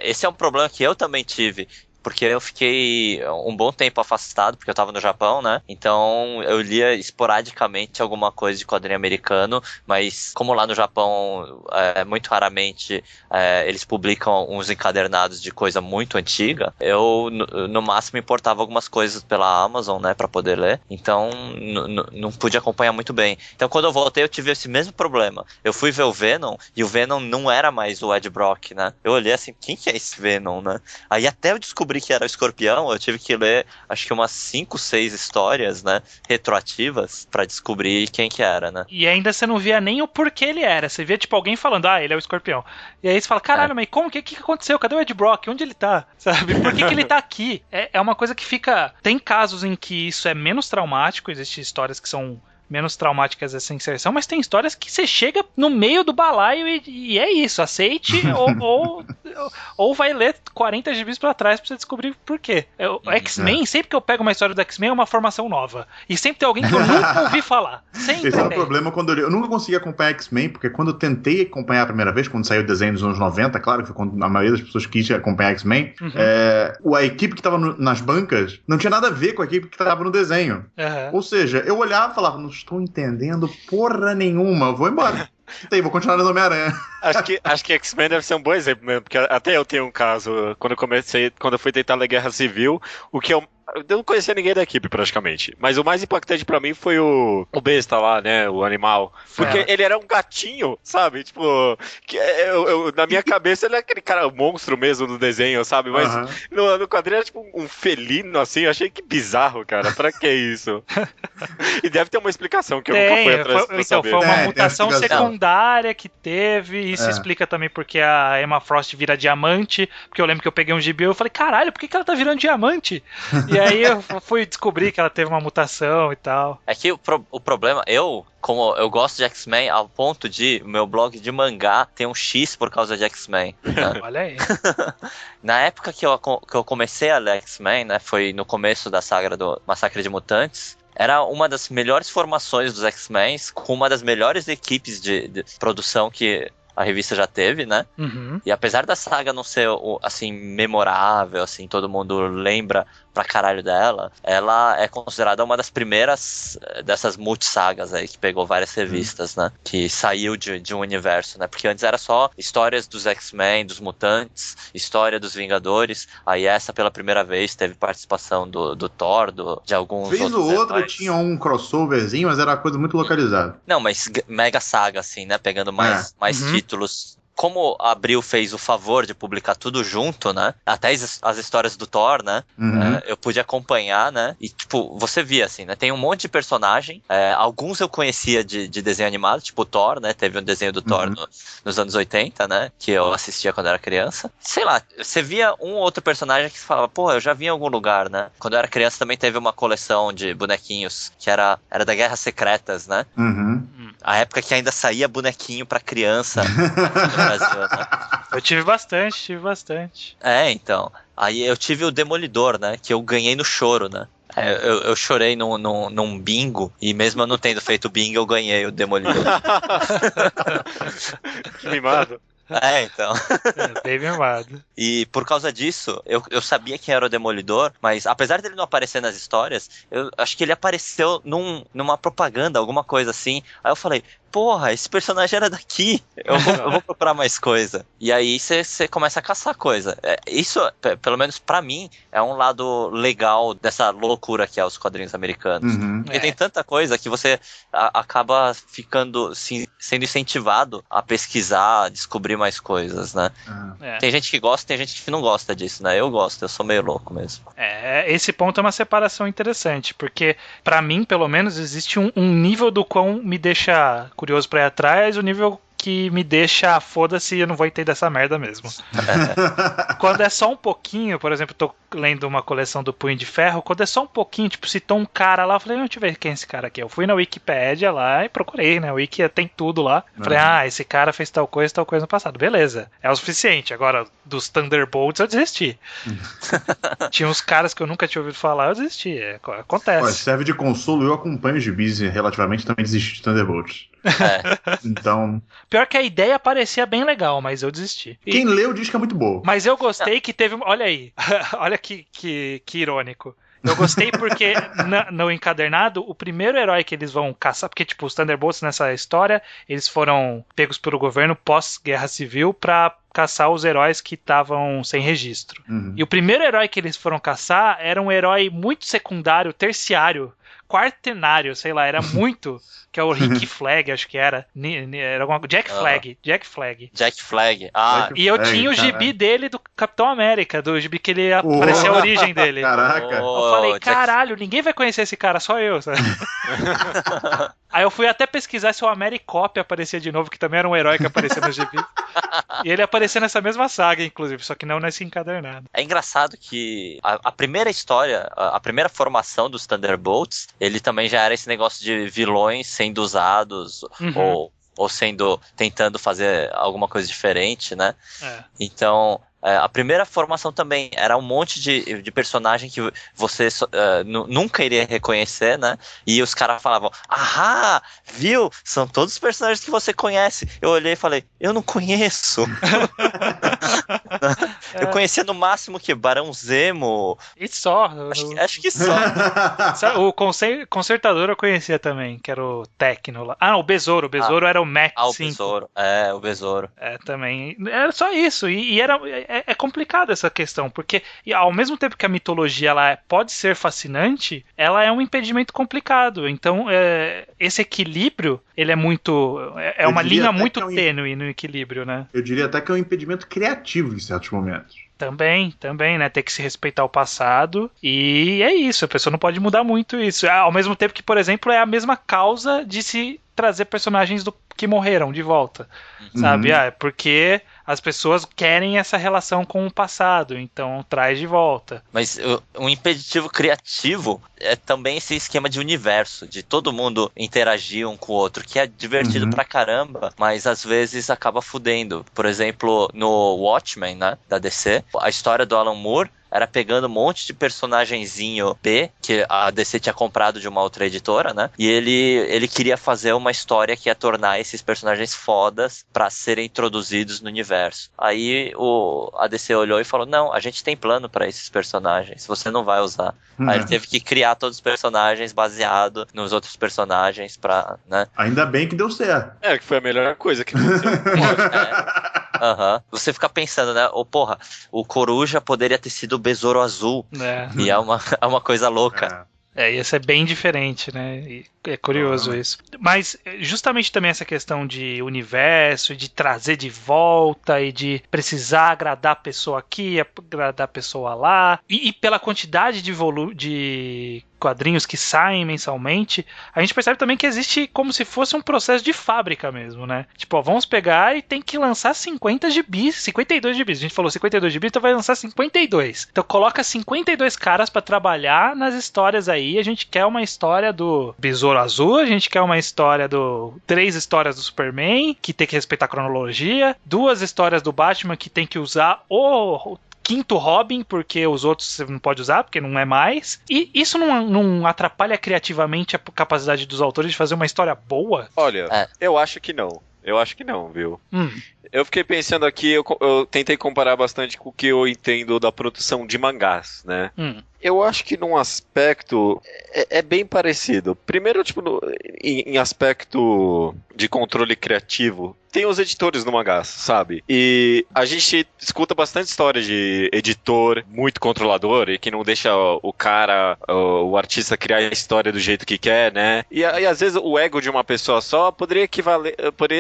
esse é um problema que eu também tive. Porque eu fiquei um bom tempo afastado, porque eu tava no Japão, né? Então eu lia esporadicamente alguma coisa de quadrinho americano, mas como lá no Japão, muito raramente eles publicam uns encadernados de coisa muito antiga, eu no máximo importava algumas coisas pela Amazon, né? Pra poder ler. Então não pude acompanhar muito bem. Então quando eu voltei eu tive esse mesmo problema. Eu fui ver o Venom, e o Venom não era mais o Ed Brock, né? Eu olhei assim, quem que é esse Venom, né? Aí até eu descobri que era o Escorpião, eu tive que ler acho que umas 5, 6 histórias, né, retroativas pra descobrir quem que era, né. E ainda você não via nem o porquê ele era, você via tipo alguém falando, ele é o Escorpião. E aí você fala, caralho, mas como, o que aconteceu? Cadê o Ed Brock? Onde ele tá? Sabe? Por que ele tá aqui? É uma coisa que fica... Tem casos em que isso é menos traumático, existem histórias que são menos traumáticas essa inserção, mas tem histórias que você chega no meio do balaio e é isso, aceite ou vai ler 40 gibis pra trás pra você descobrir por quê. O X-Men, sempre que eu pego uma história do X-Men é uma formação nova. E sempre tem alguém que eu nunca ouvi falar. Sempre Esse é o problema quando eu nunca consegui acompanhar X-Men, porque quando eu tentei acompanhar a primeira vez, quando saiu o desenho dos anos 90, claro, que foi quando a maioria das pessoas quis acompanhar X-Men, a equipe que tava nas bancas não tinha nada a ver com a equipe que tava no desenho. Ou seja, eu olhava e falava, não estou entendendo porra nenhuma, vou embora. Vou continuar no Homem-Aranha. Acho que X-Men deve ser um bom exemplo mesmo, porque até eu tenho um caso, quando eu fui tentar ler Guerra Civil, eu não conhecia ninguém da equipe praticamente, mas o mais impactante pra mim foi o besta lá, né, o animal, porque ele era um gatinho, sabe, tipo, na minha cabeça ele é aquele cara, monstro mesmo do desenho, sabe, mas no quadrinho era tipo um felino, assim, eu achei que bizarro, cara, pra que isso? E deve ter uma explicação que eu nunca fui atrás pra saber. Foi uma mutação secundária que teve, isso explica também porque a Emma Frost vira diamante, porque eu lembro que eu peguei um gibi e eu falei, caralho, por que ela tá virando diamante? E aí eu fui descobrir que ela teve uma mutação e tal. É que o problema, como eu gosto de X-Men, ao ponto de meu blog de mangá ter um X por causa de X-Men. Né? Olha aí. Na época que eu comecei a ler X-Men, né, foi no começo da saga do Massacre de Mutantes, era uma das melhores formações dos X-Men, com uma das melhores equipes de produção que a revista já teve, né? E apesar da saga não ser, assim, memorável, assim, todo mundo lembra pra caralho dela, ela é considerada uma das primeiras dessas multissagas aí, que pegou várias revistas, né? Que saiu de um universo, né? Porque antes era só histórias dos X-Men, dos Mutantes, história dos Vingadores, aí essa pela primeira vez teve participação do Thor, de alguns vez outros ou outra heróis. Tinha um crossoverzinho, mas era uma coisa muito localizada. Não, mas mega saga, assim, né? Pegando mais títulos. Como a Abril fez o favor de publicar tudo junto, né? Até as histórias do Thor, né? Eu pude acompanhar, né? E, tipo, você via, assim, né? Tem um monte de personagem. Alguns eu conhecia de desenho animado, tipo o Thor, né? Teve um desenho do Thor nos anos 80, né? Que eu assistia quando era criança. Sei lá, você via um ou outro personagem que você falava, pô, eu já vi em algum lugar, né? Quando eu era criança também teve uma coleção de bonequinhos que era da Guerras Secretas, né? A época que ainda saía bonequinho pra criança no Brasil, né? Eu tive bastante. Então. Aí eu tive o Demolidor, né? Que eu ganhei no choro, né? Eu chorei num bingo, e mesmo eu não tendo feito bingo, eu ganhei o Demolidor. Que mimado. Então. Bem mimado. E por causa disso, eu sabia quem era o Demolidor, mas apesar dele não aparecer nas histórias, eu acho que ele apareceu numa propaganda, alguma coisa assim. Aí eu falei, porra, esse personagem era daqui, eu vou procurar mais coisa. E aí você começa a caçar coisa. Isso, pelo menos pra mim, é um lado legal dessa loucura que é os quadrinhos americanos. Porque tem tanta coisa que você acaba ficando, sendo incentivado a pesquisar, a descobrir mais coisas, né? Tem gente que gosta, tem gente que não gosta disso, né? Eu gosto, eu sou meio louco mesmo. Esse ponto é uma separação interessante, porque pra mim, pelo menos, existe um nível do quão me deixa curioso pra ir atrás, o nível que me deixa, foda-se, eu não vou entender essa merda mesmo. Quando é só um pouquinho, por exemplo, eu tô lendo uma coleção do Punho de Ferro, quando é só um pouquinho, tipo, citou um cara lá, eu falei, deixa eu ver quem é esse cara aqui. Eu fui na Wikipédia lá e procurei, né? O Wiki tem tudo lá. Falei, esse cara fez tal coisa no passado. Beleza, é o suficiente. Agora, dos Thunderbolts eu desisti. Tinha uns caras que eu nunca tinha ouvido falar, eu desisti. Acontece. Olha, serve de consolo, eu acompanho os gibis relativamente, também desisti de Thunderbolts. Então... Pior que a ideia parecia bem legal, mas eu desisti. Quem leu diz que é muito boa. Mas eu gostei que teve... Olha aí. Olha que irônico. Eu gostei porque no encadernado, o primeiro herói que eles vão caçar... Porque, tipo, os Thunderbolts nessa história, eles foram pegos pelo governo pós-guerra civil pra caçar os heróis que estavam sem registro. E o primeiro herói que eles foram caçar era um herói muito secundário, terciário, quartenário, sei lá, era muito... que é o Rick Flag, acho que era. Era alguma Jack Flag. Jack Flag. Ah. E eu tinha o gibi dele do Capitão América, do gibi que ele aparecia a origem dele. Caraca. Eu falei, caralho, ninguém vai conhecer esse cara, só eu. Sabe? Aí eu fui até pesquisar se o Americop aparecia de novo, que também era um herói que aparecia no gibi. E ele aparecia nessa mesma saga, inclusive, só que não nesse encadernado. É engraçado que a primeira história, a primeira formação dos Thunderbolts, ele também já era esse negócio de vilões sendo usados, ou tentando fazer alguma coisa diferente, né? Então, a primeira formação também era um monte de personagem que você nunca iria reconhecer, né? E os caras falavam, viu? São todos os personagens que você conhece. Eu olhei e falei, eu não conheço. Eu conhecia no máximo que Barão Zemo. E só. Acho que só. O Consertador eu conhecia também, que era o Tecno lá. O Besouro. O Besouro era o Mac 5. Besouro. O Besouro. Também. Era só isso. E era... É complicado essa questão, porque ao mesmo tempo que a mitologia ela pode ser fascinante, ela é um impedimento complicado. Então, esse equilíbrio, ele é muito... É uma linha muito tênue no equilíbrio, né? Eu diria até que é um impedimento criativo em certos momentos. Também, né? Tem que se respeitar o passado. E é isso, a pessoa não pode mudar muito isso. Ao mesmo tempo que, por exemplo, é a mesma causa de se trazer personagens que morreram de volta. Sabe? Porque as pessoas querem essa relação com o passado, então traz de volta. Mas um impeditivo criativo é também esse esquema de universo, de todo mundo interagir um com o outro, que é divertido pra caramba, mas às vezes acaba fudendo. Por exemplo, no Watchmen, né, da DC, a história do Alan Moore era pegando um monte de personagenzinho B, que a DC tinha comprado de uma outra editora, né? E ele queria fazer uma história que ia tornar esses personagens fodas pra serem introduzidos no universo. Aí a DC olhou e falou, não, a gente tem plano pra esses personagens, você não vai usar. Aí ele teve que criar todos os personagens baseado nos outros personagens pra, né? Ainda bem que deu certo. Que foi a melhor coisa que aconteceu. Você fica pensando, né? Porra, o Coruja poderia ter sido o Besouro Azul. E é uma coisa louca. Isso é bem diferente, né? E é curioso isso. Mas justamente também essa questão de universo, de trazer de volta e de precisar agradar a pessoa aqui, agradar a pessoa lá. E pela quantidade de quadrinhos que saem mensalmente, a gente percebe também que existe como se fosse um processo de fábrica mesmo, né? Tipo, vamos pegar e tem que lançar 50 gibis, 52 gibis. A gente falou 52 gibis, então vai lançar 52. Então coloca 52 caras pra trabalhar nas histórias aí. A gente quer uma história do Besouro Azul, a gente quer uma história 3 histórias do Superman, que tem que respeitar a cronologia, 2 histórias do Batman que tem que usar o quinto Robin, porque os outros você não pode usar, porque não é mais. E isso não atrapalha criativamente a capacidade dos autores de fazer uma história boa? Olha, eu acho que não. Eu acho que não, viu? Eu fiquei pensando aqui, eu tentei comparar bastante com o que eu entendo da produção de mangás, né? Eu acho que num aspecto é bem parecido. Primeiro, tipo, em aspecto de controle criativo, tem os editores no mangá, sabe? E a gente escuta bastante história de editor muito controlador e que não deixa o cara, o artista criar a história do jeito que quer, né? E às vezes o ego de uma pessoa só poderia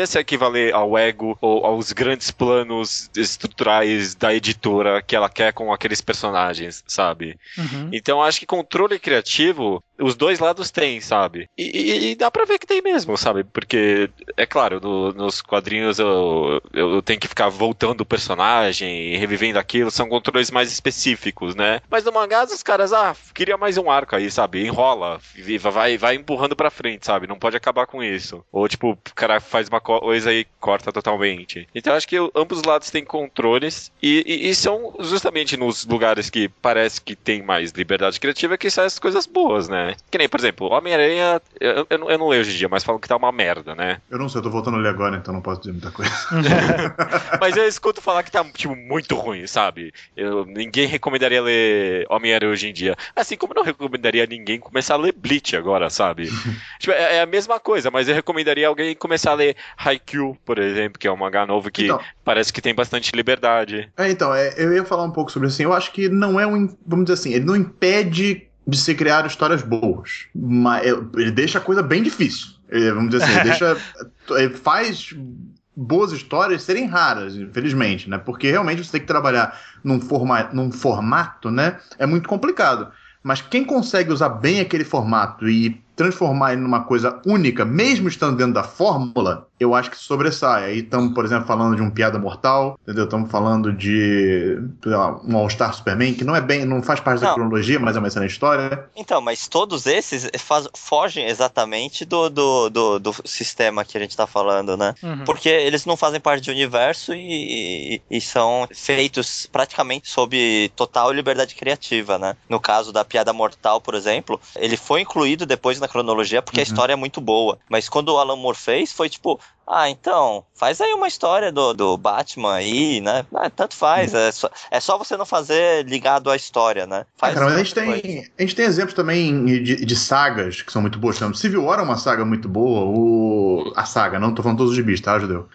se equivaler ao ego ou aos grandes planos estruturais da editora que ela quer com aqueles personagens, sabe? Uhum. Então acho que controle criativo os dois lados têm, sabe? E dá pra ver que tem mesmo, sabe? Porque, é claro, nos quadrinhos eu tenho que ficar voltando o personagem e revivendo aquilo, são controles mais específicos, né? Mas no mangá, os caras, queria mais um arco aí, sabe? Enrola, vai empurrando pra frente, sabe? Não pode acabar com isso. Ou, tipo, o cara faz uma coisa e corta totalmente. Então, acho que ambos os lados têm controles e são justamente nos lugares que parece que tem mais liberdade criativa que saem as coisas boas, né? Que nem, por exemplo, Homem-Aranha, eu não leio hoje em dia, mas falam que tá uma merda, né? Eu não sei, eu tô voltando a ler agora, então não posso dizer muita coisa. Mas eu escuto falar que tá, tipo, muito ruim, sabe? Ninguém recomendaria ler Homem-Aranha hoje em dia. Assim como eu não recomendaria ninguém começar a ler Bleach agora, sabe? Tipo, é a mesma coisa, mas eu recomendaria alguém começar a ler Haikyuu, por exemplo, que é um mangá novo que parece que tem bastante liberdade. Eu ia falar um pouco sobre isso, assim, eu acho que não é vamos dizer assim, ele não impede de se criar histórias boas, mas ele deixa a coisa bem difícil. Vamos dizer assim, ele faz boas histórias serem raras, infelizmente, né? Porque realmente você tem que trabalhar num formato, né? É muito complicado. Mas quem consegue usar bem aquele formato e transformar ele numa coisa única, mesmo estando dentro da fórmula, eu acho que sobressai. Aí estamos, por exemplo, falando de um Piada Mortal, entendeu? Estamos falando de um All-Star Superman, que não faz parte da cronologia, mas é uma excelente história. Então, mas todos esses fogem exatamente do sistema que a gente tá falando, né? Uhum. Porque eles não fazem parte do universo e são feitos praticamente sob total liberdade criativa, né? No caso da Piada Mortal, por exemplo, ele foi incluído depois na cronologia porque a história é muito boa. Mas quando o Alan Moore fez, foi tipo, então, faz aí uma história do Batman aí, né? Tanto faz, é só você não fazer ligado à história, né? Mas a gente tem exemplos também de sagas que são muito boas. Civil War é uma saga muito boa, a saga, não tô falando todos os gibis, tá, Judeu?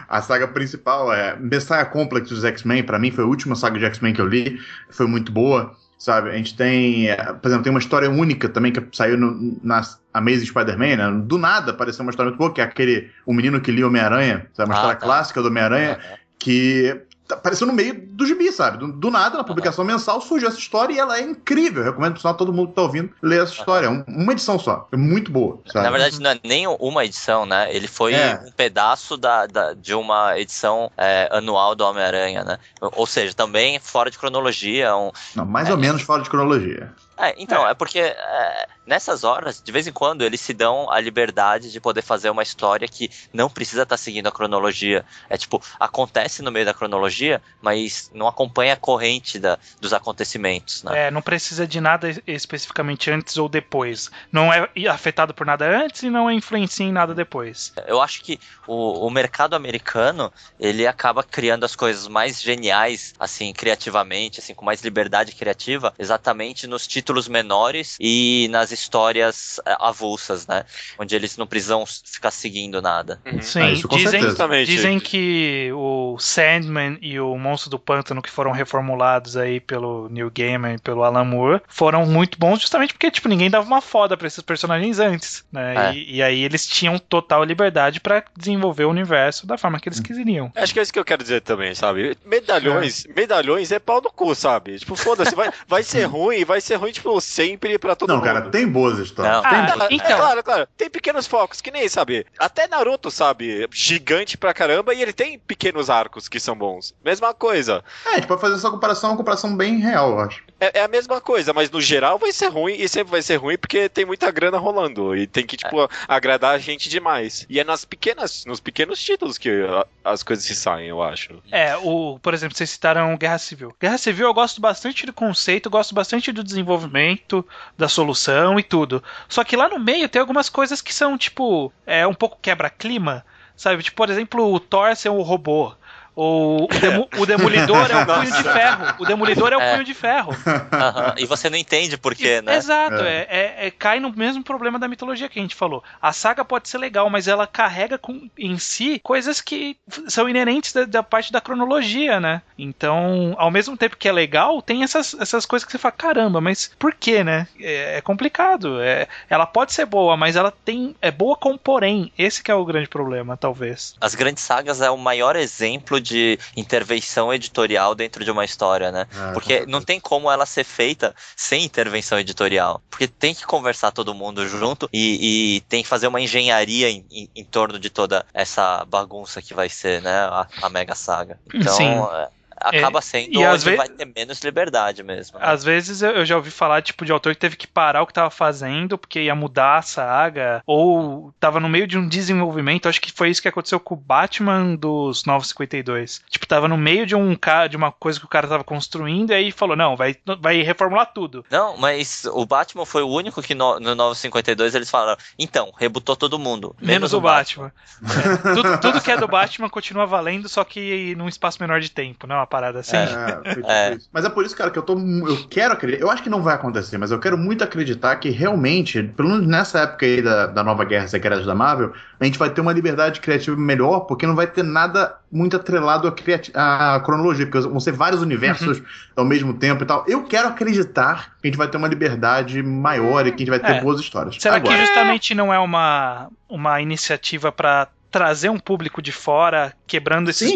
A saga principal é Messiah Complex dos X-Men, pra mim foi a última saga de X-Men que eu li, foi muito boa. Sabe, a gente tem, por exemplo, tem uma história única também que saiu na Amazing Spider-Man, né? Do nada apareceu uma história muito boa, que é o menino que lia Homem-Aranha, sabe? Uma história clássica do Homem-Aranha, que apareceu no meio do gibi, sabe? Do nada, na publicação mensal, surgiu essa história e ela é incrível. Eu recomendo para todo mundo que tá ouvindo ler essa história. Uma edição só. É muito boa, sabe? Na verdade, não é nem uma edição, né? Ele foi um pedaço de uma edição anual do Homem-Aranha, né? Ou seja, também fora de cronologia. Mais ou menos fora de cronologia. É porque nessas horas, de vez em quando, eles se dão a liberdade de poder fazer uma história que não precisa estar seguindo a cronologia. Acontece no meio da cronologia, mas não acompanha a corrente dos acontecimentos, né? Não precisa de nada especificamente antes ou depois. Não é afetado por nada antes e não influencia em nada depois. Eu acho que o mercado americano, ele acaba criando as coisas mais geniais, assim, criativamente, assim, com mais liberdade criativa, exatamente nos títulos menores e nas histórias avulsas, né? Onde eles não precisam ficar seguindo nada. Sim, isso com dizem que o Sandman e o Monstro do Pântano, que foram reformulados aí pelo Neil Gaiman e pelo Alan Moore, foram muito bons justamente porque, ninguém dava uma foda pra esses personagens antes, né? E aí eles tinham total liberdade pra desenvolver o universo da forma que eles quiseriam. Acho que é isso que eu quero dizer também, sabe? Medalhões é pau no cu, sabe? Foda-se, vai ser ruim, sempre pra todo mundo. Não, cara, tem boas histórias. Claro. Tem pequenos focos, que nem, sabe? Até Naruto, sabe? Gigante pra caramba e ele tem pequenos arcos que são bons. Mesma coisa. A gente pode fazer essa comparação, uma comparação bem real, eu acho. É a mesma coisa, mas no geral vai ser ruim e sempre vai ser ruim porque tem muita grana rolando e tem que, agradar a gente demais. E é nos pequenos títulos que as coisas se saem, eu acho. Por exemplo, vocês citaram Guerra Civil. Guerra Civil eu gosto bastante do conceito, gosto bastante do desenvolvimento, da solução e tudo. Só que lá no meio tem algumas coisas que são, um pouco quebra-clima, sabe? Por exemplo, o Thor ser um robô. Ou o Demolidor é o punho de ferro. O Demolidor é o punho de ferro. E você não entende por quê, né? Exato, cai no mesmo problema da mitologia que a gente falou. A saga pode ser legal, mas ela carrega em si coisas que são inerentes da parte da cronologia, né? Então, ao mesmo tempo que é legal, tem essas coisas que você fala, caramba, mas por quê, né? É complicado. Ela pode ser boa, mas ela é boa com porém. Esse que é o grande problema, talvez. As grandes sagas é o maior exemplo de intervenção editorial dentro de uma história, né? Porque não tem como ela ser feita sem intervenção editorial. Porque tem que conversar todo mundo junto e tem que fazer uma engenharia em torno de toda essa bagunça que vai ser, né? A mega saga. Então, sim. Acaba sendo onde vai ter menos liberdade mesmo. Né? Às vezes eu já ouvi falar de autor que teve que parar o que tava fazendo porque ia mudar a saga, ou tava no meio de um desenvolvimento. Acho que foi isso que aconteceu com o Batman dos 952. Tava no meio de uma coisa que o cara tava construindo, e aí falou, não, vai reformular tudo. Não, mas o Batman foi o único que no 952 eles falaram, então, rebutou todo mundo. Menos o Batman. Tudo que é do Batman continua valendo, só que num espaço menor de tempo, né? Uma parada assim. Mas é por isso, cara, que eu quero acreditar. Eu acho que não vai acontecer, mas eu quero muito acreditar que realmente, pelo menos nessa época aí da nova Guerra Secreta da Marvel, a gente vai ter uma liberdade criativa melhor, porque não vai ter nada muito atrelado à cronologia, porque vão ser vários universos ao mesmo tempo e tal. Eu quero acreditar que a gente vai ter uma liberdade maior e que a gente vai ter boas histórias. Será que justamente não é uma iniciativa pra trazer um público de fora, quebrando esses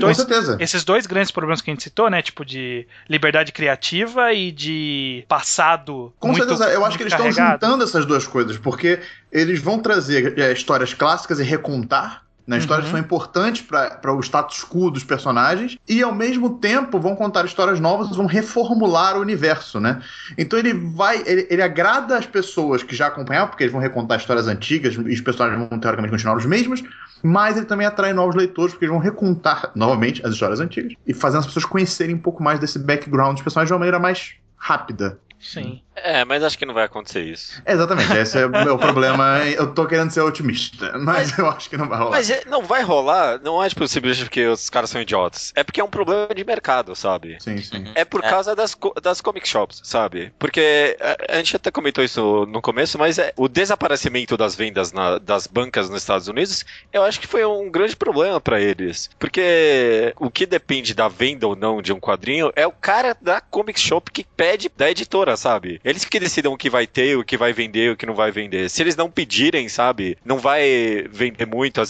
dois grandes problemas que a gente citou, né? De liberdade criativa e de passado. Com certeza, eu acho que eles estão juntando essas duas coisas, porque eles vão trazer histórias clássicas e recontar, né? Histórias que são importantes para o status quo dos personagens, e ao mesmo tempo vão contar histórias novas, vão reformular o universo, né? Então ele agrada as pessoas que já acompanhavam, porque eles vão recontar histórias antigas e os personagens vão teoricamente continuar os mesmos, mas ele também atrai novos leitores, porque eles vão recontar novamente as histórias antigas e fazendo as pessoas conhecerem um pouco mais desse background dos personagens de uma maneira mais rápida. Sim. Mas acho que não vai acontecer isso. Exatamente, esse é o meu problema. Eu tô querendo ser otimista, mas eu acho que não vai rolar. Mas não vai rolar, não é simplesmente porque os caras são idiotas. É porque é um problema de mercado, sabe? Sim, sim. É por causa das comic shops, sabe? Porque a gente até comentou isso no começo, mas o desaparecimento das vendas das bancas nos Estados Unidos, eu acho que foi um grande problema pra eles. Porque o que depende da venda ou não de um quadrinho é o cara da comic shop que pede da editora, sabe? Eles que decidam o que vai ter, o que vai vender, o que não vai vender. Se eles não pedirem, sabe? Não vai vender muito.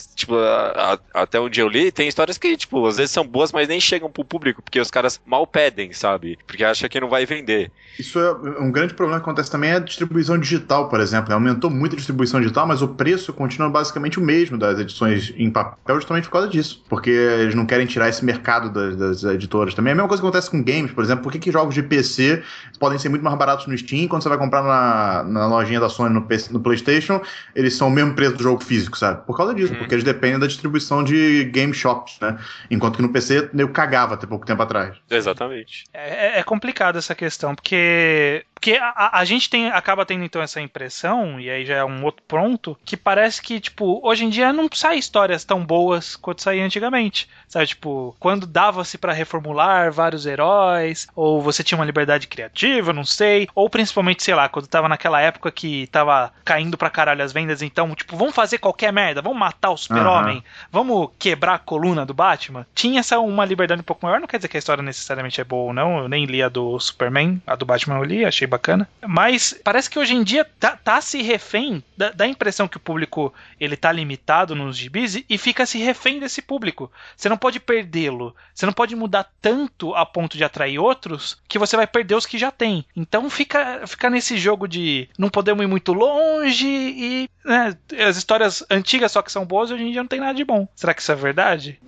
Até onde eu li, tem histórias que, às vezes são boas, mas nem chegam pro público, porque os caras mal pedem, sabe? Porque acham que não vai vender. Isso é um grande problema que acontece também, é a distribuição digital, por exemplo. Aumentou muito a distribuição digital, mas o preço continua basicamente o mesmo das edições em papel, justamente por causa disso. Porque eles não querem tirar esse mercado das editoras também. É a mesma coisa que acontece com games, por exemplo. Por que jogos de PC podem ser muito mais baratos no Steam, quando você vai comprar na lojinha da Sony no PlayStation, eles são o mesmo preço do jogo físico, sabe? Por causa disso, porque eles dependem da distribuição de game shops, né? Enquanto que no PC eu cagava até pouco tempo atrás. Exatamente. É complicado essa questão, porque a gente acaba tendo então essa impressão, e aí já é um outro ponto, que parece que, hoje em dia não sai histórias tão boas quanto saía antigamente, sabe? Quando dava-se pra reformular vários heróis, ou você tinha uma liberdade criativa, não sei, ou principalmente, sei lá, quando tava naquela época que tava caindo pra caralho as vendas, então, vamos fazer qualquer merda, vamos matar o Super-Homem, vamos quebrar a coluna do Batman. Tinha uma liberdade um pouco maior, não quer dizer que a história necessariamente é boa ou não, eu nem li a do Superman, a do Batman eu li, achei bacana, mas parece que hoje em dia tá se refém da impressão que o público ele tá limitado nos gibis e fica se refém desse público. Você não pode perdê-lo, você não pode mudar tanto a ponto de atrair outros que você vai perder os que já tem. Então fica nesse jogo de não podemos ir muito longe e as histórias antigas só que são boas, hoje em dia não tem nada de bom. Será que isso é verdade?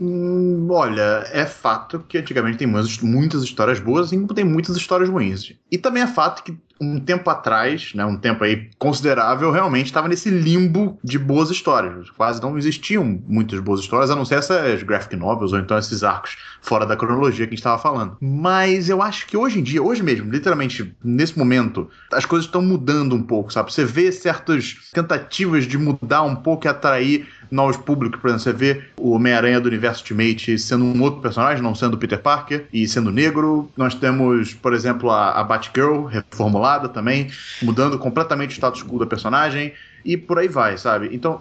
Olha, é fato que antigamente tem muitas histórias boas e tem muitas histórias ruins. E também é fato que um tempo atrás, né, um tempo aí considerável, realmente estava nesse limbo de boas histórias. Quase não existiam muitas boas histórias, a não ser essas graphic novels ou então esses arcos fora da cronologia que a gente estava falando. Mas eu acho que hoje em dia, hoje mesmo, literalmente, nesse momento, as coisas estão mudando um pouco, sabe? Você vê certas tentativas de mudar um pouco e atrair novos públicos. Por exemplo, você vê o Homem-Aranha do Universo Ultimate sendo um outro personagem, não sendo o Peter Parker, e sendo negro. Nós temos, por exemplo, a Batgirl reformulada também, mudando completamente o status quo da personagem. E por aí vai, sabe? Então,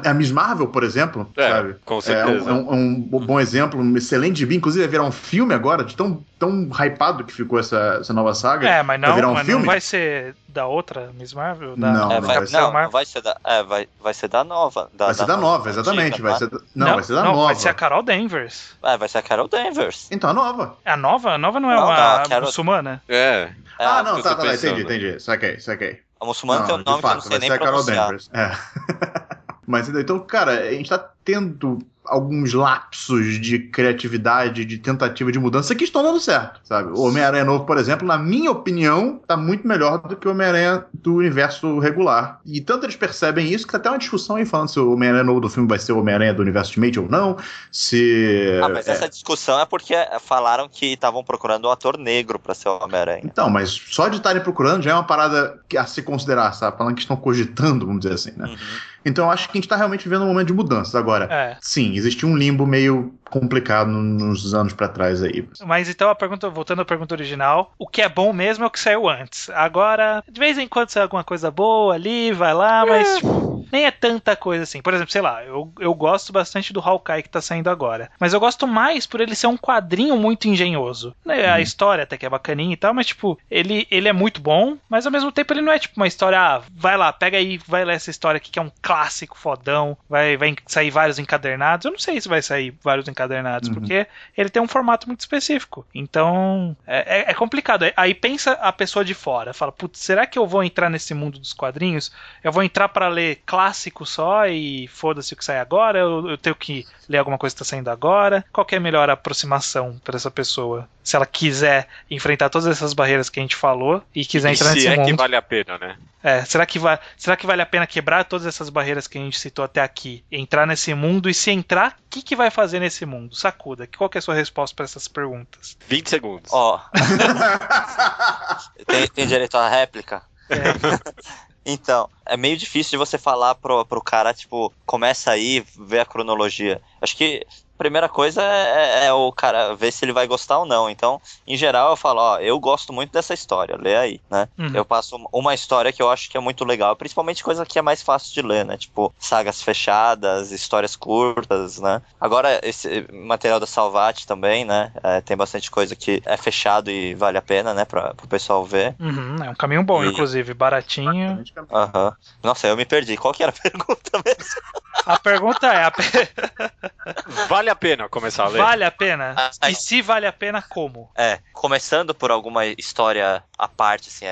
a Miss Marvel, por exemplo, sabe? Com certeza. É um bom exemplo, um excelente gibi. Inclusive, vai virar um filme agora, de tão hypado que ficou essa nova saga. Mas não vai ser da outra Miss Marvel? Não vai ser da nova. Vai ser da nova, exatamente. Antiga, vai ser da nova. Vai ser a Carol Danvers. Vai ser a Carol Danvers. Então, a nova. A nova? A nova não é uma muçulmana? Não, tá, entendi. Saquei. A muçulmana tem um nome que eu não sei nem pronunciar. Mas então, cara, a gente tá tendo alguns lapsos de criatividade, de tentativa de mudança que estão dando certo, sabe? O Homem-Aranha novo, por exemplo, na minha opinião, tá muito melhor do que o Homem-Aranha do universo regular. E tanto eles percebem isso que até uma discussão aí falando se o Homem-Aranha novo do filme vai ser o Homem-Aranha do universo Ultimate ou não, mas essa discussão é porque falaram que estavam procurando um ator negro pra ser o Homem-Aranha. Então, mas só de estarem procurando já é uma parada a se considerar, sabe? Falando que estão cogitando, vamos dizer assim, né? Uhum. Então eu acho que a gente tá realmente vivendo um momento de mudanças. Agora, sim, existe um limbo meio complicado nos anos pra trás aí. Mas então, voltando à pergunta original, o que é bom mesmo é o que saiu antes. Agora, de vez em quando sai alguma coisa boa ali, vai lá, mas tipo, nem é tanta coisa assim. Por exemplo, sei lá, eu gosto bastante do Hawkeye que tá saindo agora. Mas eu gosto mais por ele ser um quadrinho muito engenhoso. A história até que é bacaninha e tal, mas tipo, ele é muito bom, mas ao mesmo tempo ele não é tipo uma história, vai lá, pega aí, vai ler essa história aqui que é um clássico fodão, vai sair vários encadernados. Eu não sei se vai sair vários encadernados, porque ele tem um formato muito específico. Então, é complicado. Aí pensa a pessoa de fora, fala, putz, será que eu vou entrar nesse mundo dos quadrinhos? Eu vou entrar para ler clássico só e foda-se o que sai agora? Eu tenho que ler alguma coisa que tá saindo agora? Qual que é a melhor aproximação para essa pessoa? Se ela quiser enfrentar todas essas barreiras que a gente falou e quiser entrar nesse mundo. Que vale a pena, né? Será que vale a pena quebrar todas essas barreiras que a gente citou até aqui? Entrar nesse mundo, e se entrar, o que vai fazer nesse mundo? Sacuda, qual que é a sua resposta para essas perguntas? 20 segundos. Tem direito à réplica? Então, é meio difícil de você falar pro cara, tipo, começa aí, vê a cronologia. Acho que a primeira coisa é o cara ver se ele vai gostar ou não. Então, em geral, eu falo, eu gosto muito dessa história, lê aí, né? Eu passo uma história que eu acho que é muito legal, principalmente coisa que é mais fácil de ler, né? Tipo, sagas fechadas, histórias curtas, né? Agora, esse material da Salvat também, né? Tem bastante coisa que é fechado e vale a pena, né? Pro pessoal ver. É um caminho bom, inclusive, baratinho. Nossa, eu me perdi. Qual que era a pergunta mesmo? A pergunta é... Vale a pena começar a ler? Vale a pena? E se vale a pena, como? Começando por alguma história à parte, assim,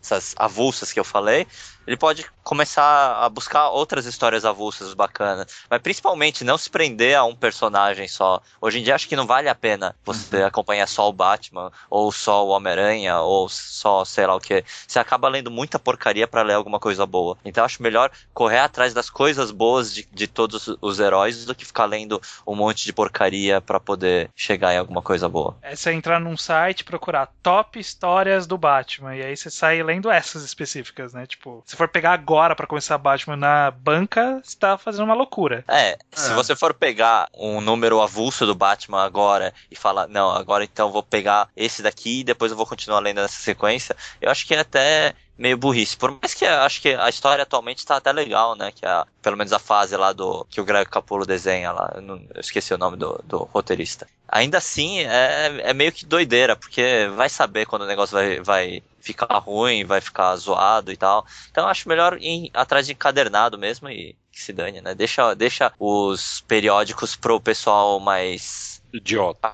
essas avulsas que eu falei, ele pode começar a buscar outras histórias avulsas bacanas, mas principalmente não se prender a um personagem só. Hoje em dia acho que não vale a pena você acompanhar só o Batman, ou só o Homem-Aranha, ou só sei lá o que. Você acaba lendo muita porcaria pra ler alguma coisa boa. Então acho melhor correr atrás das coisas boas de todos os heróis do que ficar lendo um monte de porcaria pra poder chegar em alguma coisa boa. É você entrar num site, procurar top histórias do Batman, e aí você sai lendo essas específicas, né? Tipo, se for pegar agora pra começar Batman na banca, você tá fazendo uma loucura. Se você for pegar um número avulso do Batman agora e falar, não, agora então vou pegar esse daqui e depois eu vou continuar lendo nessa sequência, eu acho que é até meio burrice. Por mais que eu acho que a história atualmente tá até legal, né? Que pelo menos a fase lá que o Greg Capullo desenha lá. Eu esqueci o nome do roteirista. Ainda assim, é meio que doideira, porque vai saber quando o negócio vai ficar ruim, vai ficar zoado e tal. Então eu acho melhor ir atrás de encadernado mesmo e que se dane, né? Deixa os periódicos pro pessoal mais Idiota.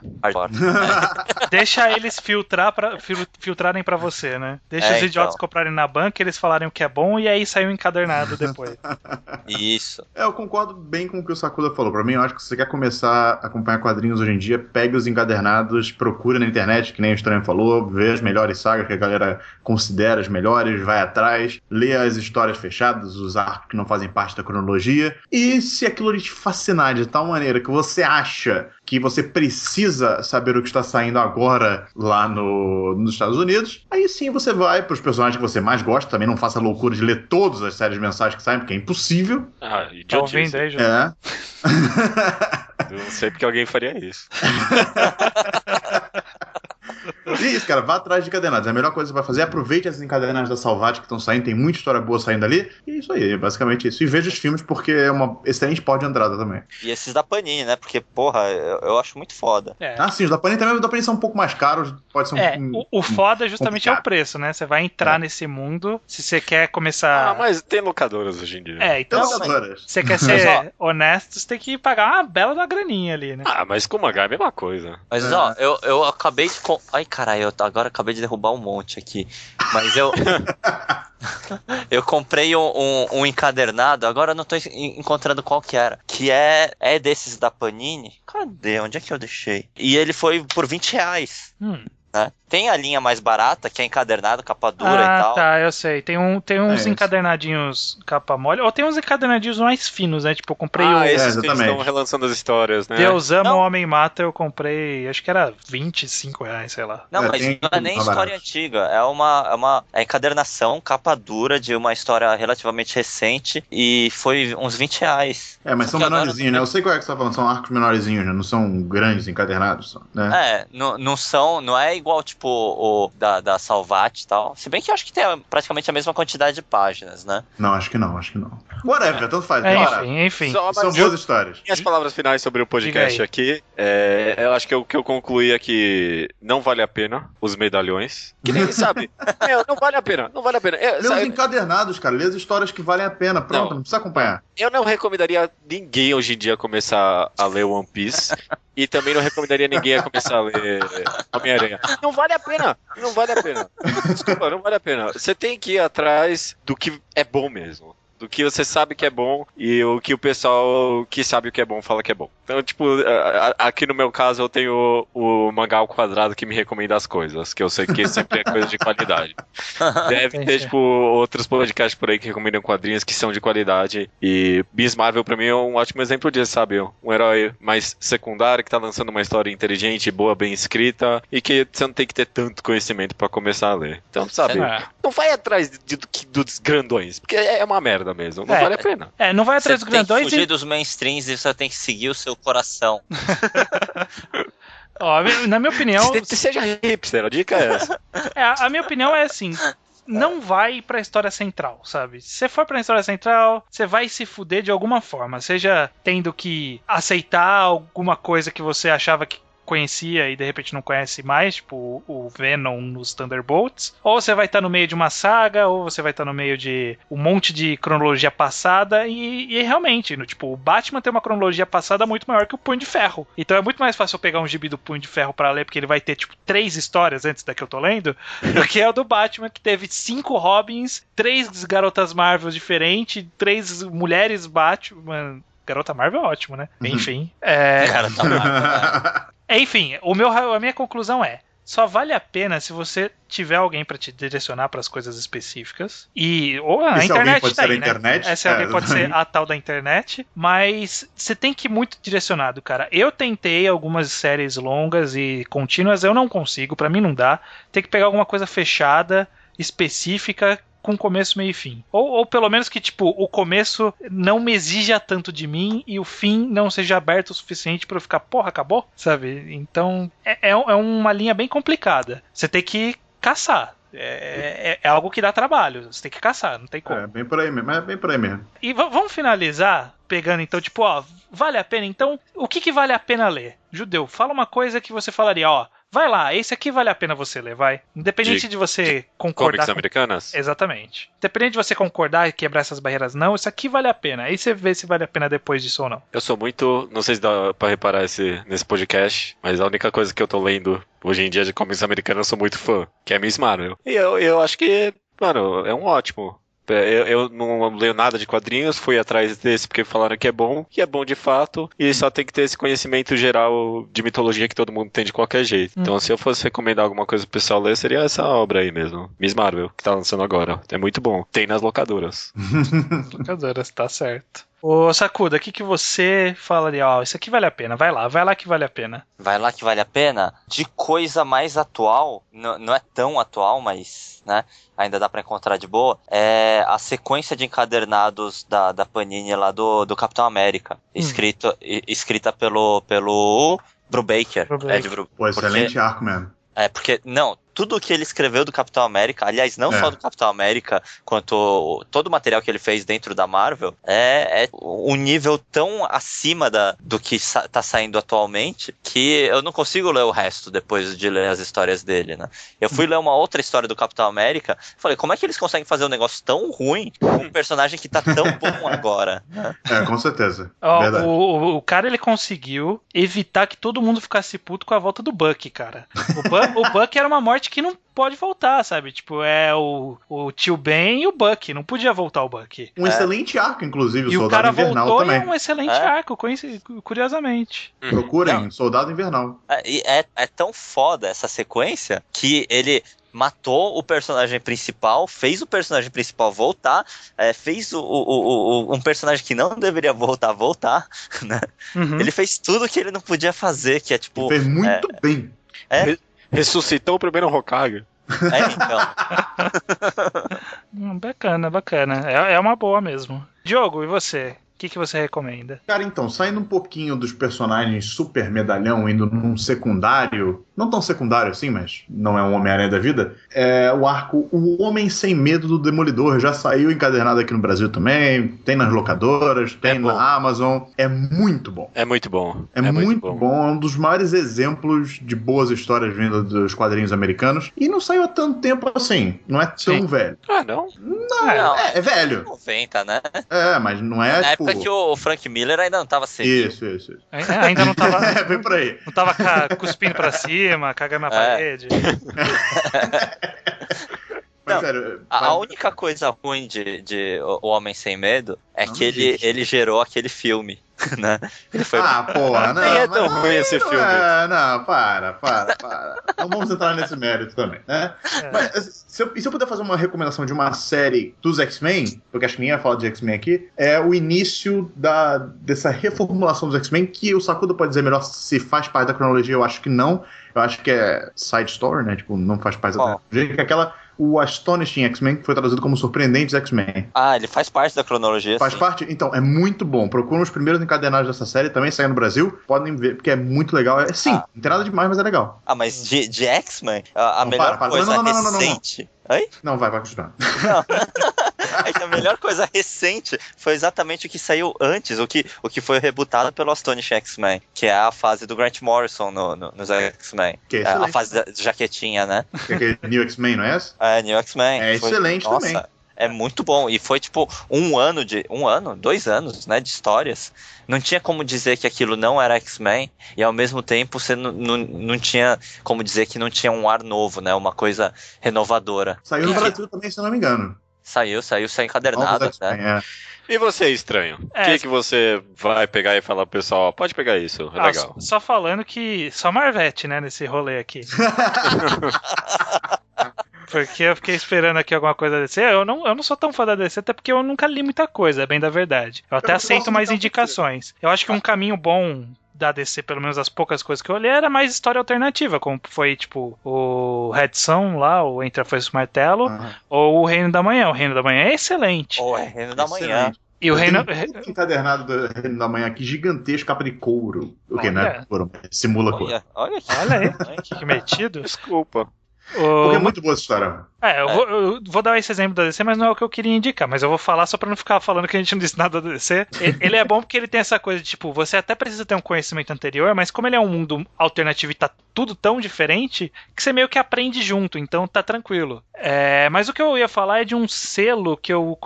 Deixa eles filtrarem pra você, né? Deixa os idiotas comprarem na banca, eles falarem o que é bom e aí sai um encadernado depois. Isso. Eu concordo bem com o que o Sakuda falou. Pra mim, eu acho que se você quer começar a acompanhar quadrinhos hoje em dia, pegue os encadernados, procure na internet, que nem o Estranho falou, vê as melhores sagas que a galera considera as melhores, vai atrás, lê as histórias fechadas, os arcos que não fazem parte da cronologia, e se aquilo te fascinar de tal maneira que você acha que você precisa saber o que está saindo agora lá nos Estados Unidos, aí sim você vai para os personagens que você mais gosta. Também não faça a loucura de ler todas as séries mensais que saem, porque é impossível. Tá ouvindo aí, João? É. Eu não sei porque alguém faria isso. E isso, cara, vá atrás de encadernados. A melhor coisa que você vai fazer é aproveite as encadernadas da Salvati que estão saindo, tem muita história boa saindo ali. E isso aí, basicamente isso. E veja os filmes porque é uma excelente porta de entrada também. E esses da Panini, né? Porque, porra, eu acho muito foda. Ah, sim, os da Panini também, os da Panini são um pouco mais caros, pode ser o foda justamente é o preço, né? Você vai entrar nesse mundo, se você quer começar... mas tem locadoras hoje em dia. Então, se você quer ser honesto, você tem que pagar uma bela da graninha ali, né? Mas com mangá é a mesma coisa. Mas, eu acabei de... Ai, caralho, eu agora acabei de derrubar um monte aqui. Mas eu comprei um encadernado, agora eu não tô encontrando qual que era. Que é desses da Panini. Cadê? Onde é que eu deixei? E ele foi por R$20. Né? Tem a linha mais barata, que é encadernado, capa dura e tal. Tá, eu sei. Tem uns encadernadinhos capa mole, ou tem uns encadernadinhos mais finos, né? Tipo, eu comprei esses que eles estão relançando as histórias, né? Deus Ama, o Homem Mata, eu comprei, acho que era R$25, sei lá. Não, mas não é nem história antiga, é uma encadernação, capa dura de uma história relativamente recente e foi uns R$20. Mas são menorzinhos, né? Eu sei qual é que você tá falando, são arcos menorzinhos, né? Não são grandes encadernados, né? Não é igual, tipo, o da Salvati e tal. Se bem que eu acho que tem praticamente a mesma quantidade de páginas, né? Não, acho que não. Whatever, tanto faz. Enfim. São boas histórias. E as palavras finais sobre o podcast aqui, eu acho que o que eu concluí é que não vale a pena os medalhões. Que nem, sabe? Não vale a pena. Lê os encadernados, cara. Lê as histórias que valem a pena. Pronto, não precisa acompanhar. Eu não recomendaria ninguém hoje em dia começar a ler One Piece. E também não recomendaria ninguém a começar a ler Homem-Aranha. Não vale a pena. Desculpa, não vale a pena. Você tem que ir atrás do que é bom mesmo. Do que você sabe que é bom e o que o pessoal que sabe o que é bom fala que é bom. Então, tipo, aqui no meu caso eu tenho o mangá ao quadrado que me recomenda as coisas, que eu sei que sempre é coisa de qualidade. Deve ter, tipo, outros podcasts por aí que recomendam quadrinhos que são de qualidade. E Miss Marvel pra mim é um ótimo exemplo disso, sabe? Um herói mais secundário que tá lançando uma história inteligente, boa, bem escrita e que você não tem que ter tanto conhecimento pra começar a ler. Então, sabe? Não vai atrás dos grandões, porque é uma merda mesmo, não vale a pena. Não vai atrás dos grandões. Você tem que fugir dos mainstreams e você tem que seguir o seu coração. Na minha opinião... Seja hipster, a dica é essa. A minha opinião é assim... Não vai pra história central, sabe? Se você for pra história central, você vai se fuder de alguma forma. Seja tendo que aceitar alguma coisa que você achava que conhecia e de repente não conhece mais, tipo o Venom nos Thunderbolts, ou você vai estar no meio de uma saga, ou você vai estar no meio de um monte de cronologia passada e realmente, tipo, o Batman tem uma cronologia passada muito maior que o Punho de Ferro. Então é muito mais fácil eu pegar um gibi do Punho de Ferro pra ler, porque ele vai ter, tipo, 3 histórias antes da que eu tô lendo, do que é o do Batman, que teve 5 Robins, 3 garotas Marvel diferentes, 3 mulheres Batman. Garota Marvel é ótimo, né? Enfim. Garota Marvel, Enfim, a minha conclusão é: só vale a pena se você tiver alguém para te direcionar para as coisas específicas. Ou a internet pode tá ser aí, a internet? Esse alguém pode ser a tal da internet, mas você tem que ir muito direcionado, cara. Eu tentei algumas séries longas e contínuas, eu não consigo, para mim não dá. Tem que pegar alguma coisa fechada, específica, com começo, meio e fim. Ou pelo menos que, tipo, o começo não me exija tanto de mim e o fim não seja aberto o suficiente pra eu ficar, porra, acabou? Sabe? Então, é uma linha bem complicada. Você tem que caçar. É algo que dá trabalho. Você tem que caçar, não tem como. É bem por aí mesmo. E vamos finalizar pegando, então, tipo, vale a pena? Então, o que vale a pena ler? Judeu, fala uma coisa que você falaria, vai lá, esse aqui vale a pena você ler, vai. Independente de você concordar. Comics americanas? Exatamente. Independente de você concordar e quebrar essas barreiras, não, isso aqui vale a pena. Aí você vê se vale a pena depois disso ou não. Eu sou muito, não sei se dá pra reparar nesse podcast, mas a única coisa que eu tô lendo hoje em dia de comics americanos eu sou muito fã, que é Miss Marvel. E eu acho que, mano, é um ótimo. Eu não leio nada de quadrinhos, fui atrás desse porque falaram que é bom de fato, e só tem que ter esse conhecimento geral de mitologia que todo mundo tem de qualquer jeito. Então, se eu fosse recomendar alguma coisa pro pessoal ler, seria essa obra aí mesmo, Miss Marvel, que tá lançando agora. É muito bom. Tem nas locadoras. Locadoras, tá certo. Ô, Sakuda, o que você fala ali? Ó, isso aqui vale a pena, vai lá que vale a pena. Vai lá que vale a pena? De coisa mais atual, não é tão atual, mas, né, ainda dá pra encontrar de boa, é a sequência de encadernados da Panini lá do Capitão América, escrita pelo Brubaker. Pô, excelente arco mesmo. Porque, tudo que ele escreveu do Capitão América, aliás, não só do Capitão América, quanto todo o material que ele fez dentro da Marvel, é um nível tão acima do que tá saindo atualmente, que eu não consigo ler o resto depois de ler as histórias dele, né? Eu fui ler uma outra história do Capitão América, falei, como é que eles conseguem fazer um negócio tão ruim com um personagem que tá tão bom agora, né? Com certeza. Verdade. O cara, ele conseguiu evitar que todo mundo ficasse puto com a volta do Bucky, cara. O Bucky era uma morte que não pode voltar, sabe? Tipo, é o tio Ben e o Bucky. Não podia voltar o Bucky. Um excelente arco, inclusive, o e Soldado Invernal voltou também. E um excelente arco, curiosamente. Procurem, Soldado Invernal. É tão foda essa sequência que ele matou o personagem principal, fez o personagem principal voltar, fez um personagem que não deveria voltar, né? Ele fez tudo que ele não podia fazer, que é tipo... Ele fez muito bem. Ressuscitou o primeiro Hokage. Então. Bacana. É uma boa mesmo. Diogo, e você? O que você recomenda? Cara, então, saindo um pouquinho dos personagens super medalhão, indo num secundário, não tão secundário assim, mas não é um Homem-Aranha da vida, é o arco O Homem Sem Medo do Demolidor. Já saiu encadernado aqui no Brasil também, tem nas locadoras, tem na Amazon. É muito bom. É muito bom. É muito bom. É um dos maiores exemplos de boas histórias vindo dos quadrinhos americanos. E não saiu há tanto tempo assim. Não é tão velho. Ah, não? Não, é velho. 90, né? Mas não é, na tipo... época que o Frank Miller ainda não tava senil. Isso. Ainda não tava... Vem por aí. Não tava cuspindo pra cima, cagando na parede. Não, sério, a única coisa ruim de O Homem Sem Medo é que ele gerou aquele filme, né? Ele foi... porra, não. É tão ruim esse filme. Não, para. Não vamos entrar nesse mérito também, né? Mas se eu puder fazer uma recomendação de uma série dos X-Men, porque acho que ninguém vai falar de X-Men aqui, é o início dessa reformulação dos X-Men, que o Sakuda pode dizer melhor se faz parte da cronologia, eu acho que não. Eu acho que é side story, né? Tipo, não faz parte da cronologia, que é aquela... O Astonishing X-Men, que foi traduzido como Surpreendentes X-Men. Ele faz parte da cronologia. Faz parte? Então, é muito bom. Procuram os primeiros encadenados dessa série, também saindo no Brasil. Podem ver, porque é muito legal. Sim, não tem nada demais, mas é legal. Mas de X-Men, a melhor coisa recente... Oi? Não, vai continuar. Não. É que a melhor coisa recente foi exatamente o que saiu antes, o que foi rebutado pelo Astonishing X-Men, que é a fase do Grant Morrison nos X-Men. A fase da jaquetinha, né? Que é aquele New X-Men, não é essa? New X-Men. É excelente também. É muito bom. E foi tipo 2 anos, né, de histórias. Não tinha como dizer que aquilo não era X-Men, e ao mesmo tempo você não tinha como dizer que não tinha um ar novo, né? Uma coisa renovadora. Saiu no Brasil também, se eu não me engano. Saiu encadernado, né? E você, estranho? O que você vai pegar e falar pro pessoal, pode pegar isso, é legal. Só falando que só Marvete, né, nesse rolê aqui. Porque eu fiquei esperando aqui alguma coisa da DC. Eu não sou tão fã da DC, até porque eu nunca li muita coisa, é bem da verdade. Eu até aceito mais indicações. Eu acho que um caminho bom da DC, pelo menos as poucas coisas que eu olhei, era mais história alternativa, como foi, tipo, o Red Son lá, o Entre a Foice e o Martelo, ou o Reino da Manhã. O Reino da Manhã é excelente. Reino da Manhã. E o Reino... encadernado do Reino da Manhã aqui, gigantesco, capa de couro. O que, né? Simula couro. Olha aí, que metido. Desculpa. Porque é muito boa essa história. Eu vou dar esse exemplo da DC, mas não é o que eu queria indicar. Mas eu vou falar só pra não ficar falando que a gente não disse nada da DC. Ele é bom porque ele tem essa coisa de, tipo, você até precisa ter um conhecimento anterior, mas como ele é um mundo alternativo e tá tudo tão diferente, que você meio que aprende junto, então tá tranquilo. Mas o que eu ia falar é de um selo que eu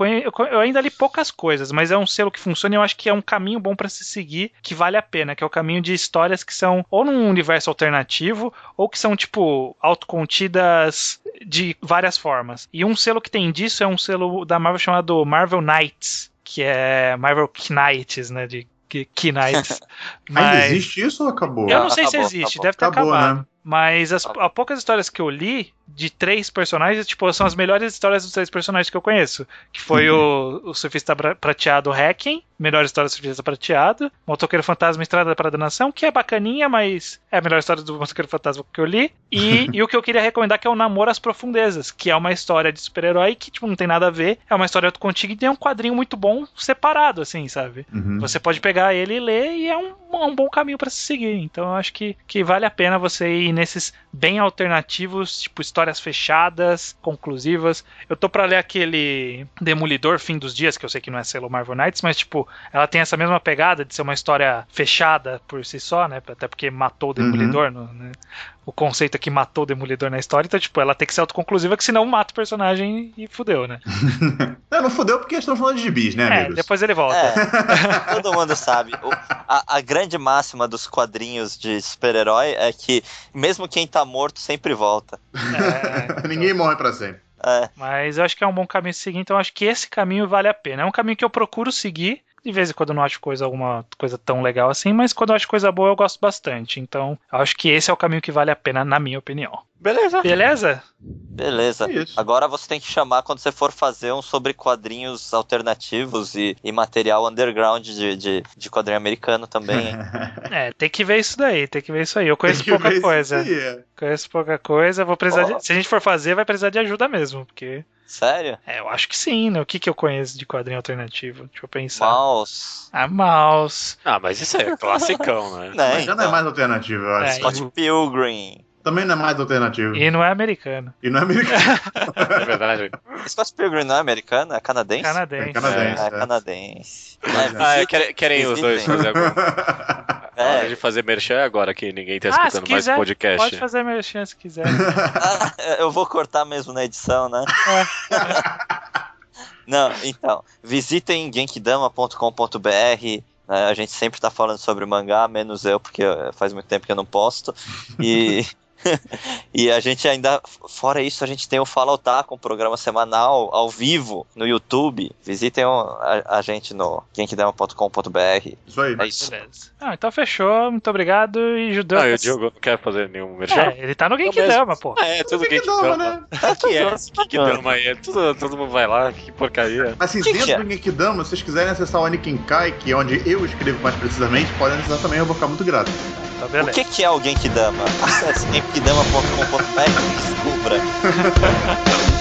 ainda li poucas coisas, mas é um selo que funciona e eu acho que é um caminho bom pra se seguir, que vale a pena, que é o caminho de histórias que são ou num universo alternativo, ou que são, tipo, autocontidas de várias formas. E um selo que tem disso é um selo da Marvel chamado Marvel Knights, que é Marvel Knights, né, de Knights. Ainda existe isso ou acabou? Eu não sei se existe, deve ter acabou, acabado. né? Mas as poucas histórias que eu li de 3 personagens, tipo, são as melhores histórias dos 3 personagens que eu conheço. Que foi o Surfista Prateado Hacken, melhor história do Surfista Prateado, Motoqueiro Fantasma Estrada para a Danação, que é bacaninha, mas é a melhor história do Motoqueiro Fantasma que eu li. E o que eu queria recomendar, que é o Namoro às Profundezas, que é uma história de super-herói que, tipo, não tem nada a ver. É uma história contigo e tem um quadrinho muito bom separado, assim, sabe? Você pode pegar ele e ler e é um bom caminho pra se seguir. Então eu acho que vale a pena você ir nesses bem alternativos, tipo histórias fechadas, conclusivas. Eu tô pra ler aquele Demolidor Fim dos Dias, que eu sei que não é selo Marvel Knights, mas tipo, ela tem essa mesma pegada de ser uma história fechada por si só, né? Até porque matou o Demolidor, né? O conceito é que matou o Demolidor na história, então, tipo, ela tem que ser autoconclusiva, que senão mata o personagem e fudeu, né? Não fudeu porque estão falando de gibis, né, amigos? Depois ele volta. Todo mundo sabe. A grande máxima dos quadrinhos de super-herói é que mesmo quem tá morto sempre volta. Ninguém morre pra sempre. Mas eu acho que é um bom caminho a seguir, então eu acho que esse caminho vale a pena. É um caminho que eu procuro seguir. De vez em quando eu não acho alguma coisa tão legal assim, mas quando eu acho coisa boa eu gosto bastante. Então, eu acho que esse é o caminho que vale a pena, na minha opinião. Beleza? Isso. Agora você tem que chamar quando você for fazer um sobre quadrinhos alternativos e material underground de quadrinho americano também. Tem que ver isso daí, Eu conheço pouca coisa. Conheço pouca coisa, vou precisar se a gente for fazer, vai precisar de ajuda mesmo, porque... Sério? Eu acho que sim, né? O que eu conheço de quadrinho alternativo? Deixa eu pensar. Mouse. Mouse. Mas isso é classicão, né? Mas já não é mais alternativo, eu acho. Scott Pilgrim. Também não é mais alternativo. E não é americano. É verdade. Scott Pilgrim não é americano? É canadense? Canadense. Querem os dois fazer agora? Hora de fazer merchan agora, que ninguém tá escutando mais podcast. Pode fazer merchan se quiser. Eu vou cortar mesmo na edição, né? Não, então, visitem genkidama.com.br. A gente sempre tá falando sobre mangá, menos eu, porque faz muito tempo que eu não posto. E a gente ainda, fora isso, a gente tem o Fala Otaku, um programa semanal ao vivo no YouTube. Visitem a gente no genkidama.com.br. Isso aí. É isso. Beleza. Então fechou, muito obrigado. E Judeu. O Diogo não quer fazer nenhum merchan? Ele tá no Genkidama, pô. Tudo Genkidama, né? Genkidama aí, todo mundo vai lá, que porcaria. Assim, dentro do Genkidama, se vocês quiserem acessar o Anikinkai, que é onde eu escrevo mais precisamente, podem acessar também, eu vou ficar muito grato. Tá, o que é o Genkidama? Acesse genkidama.com.br e descubra.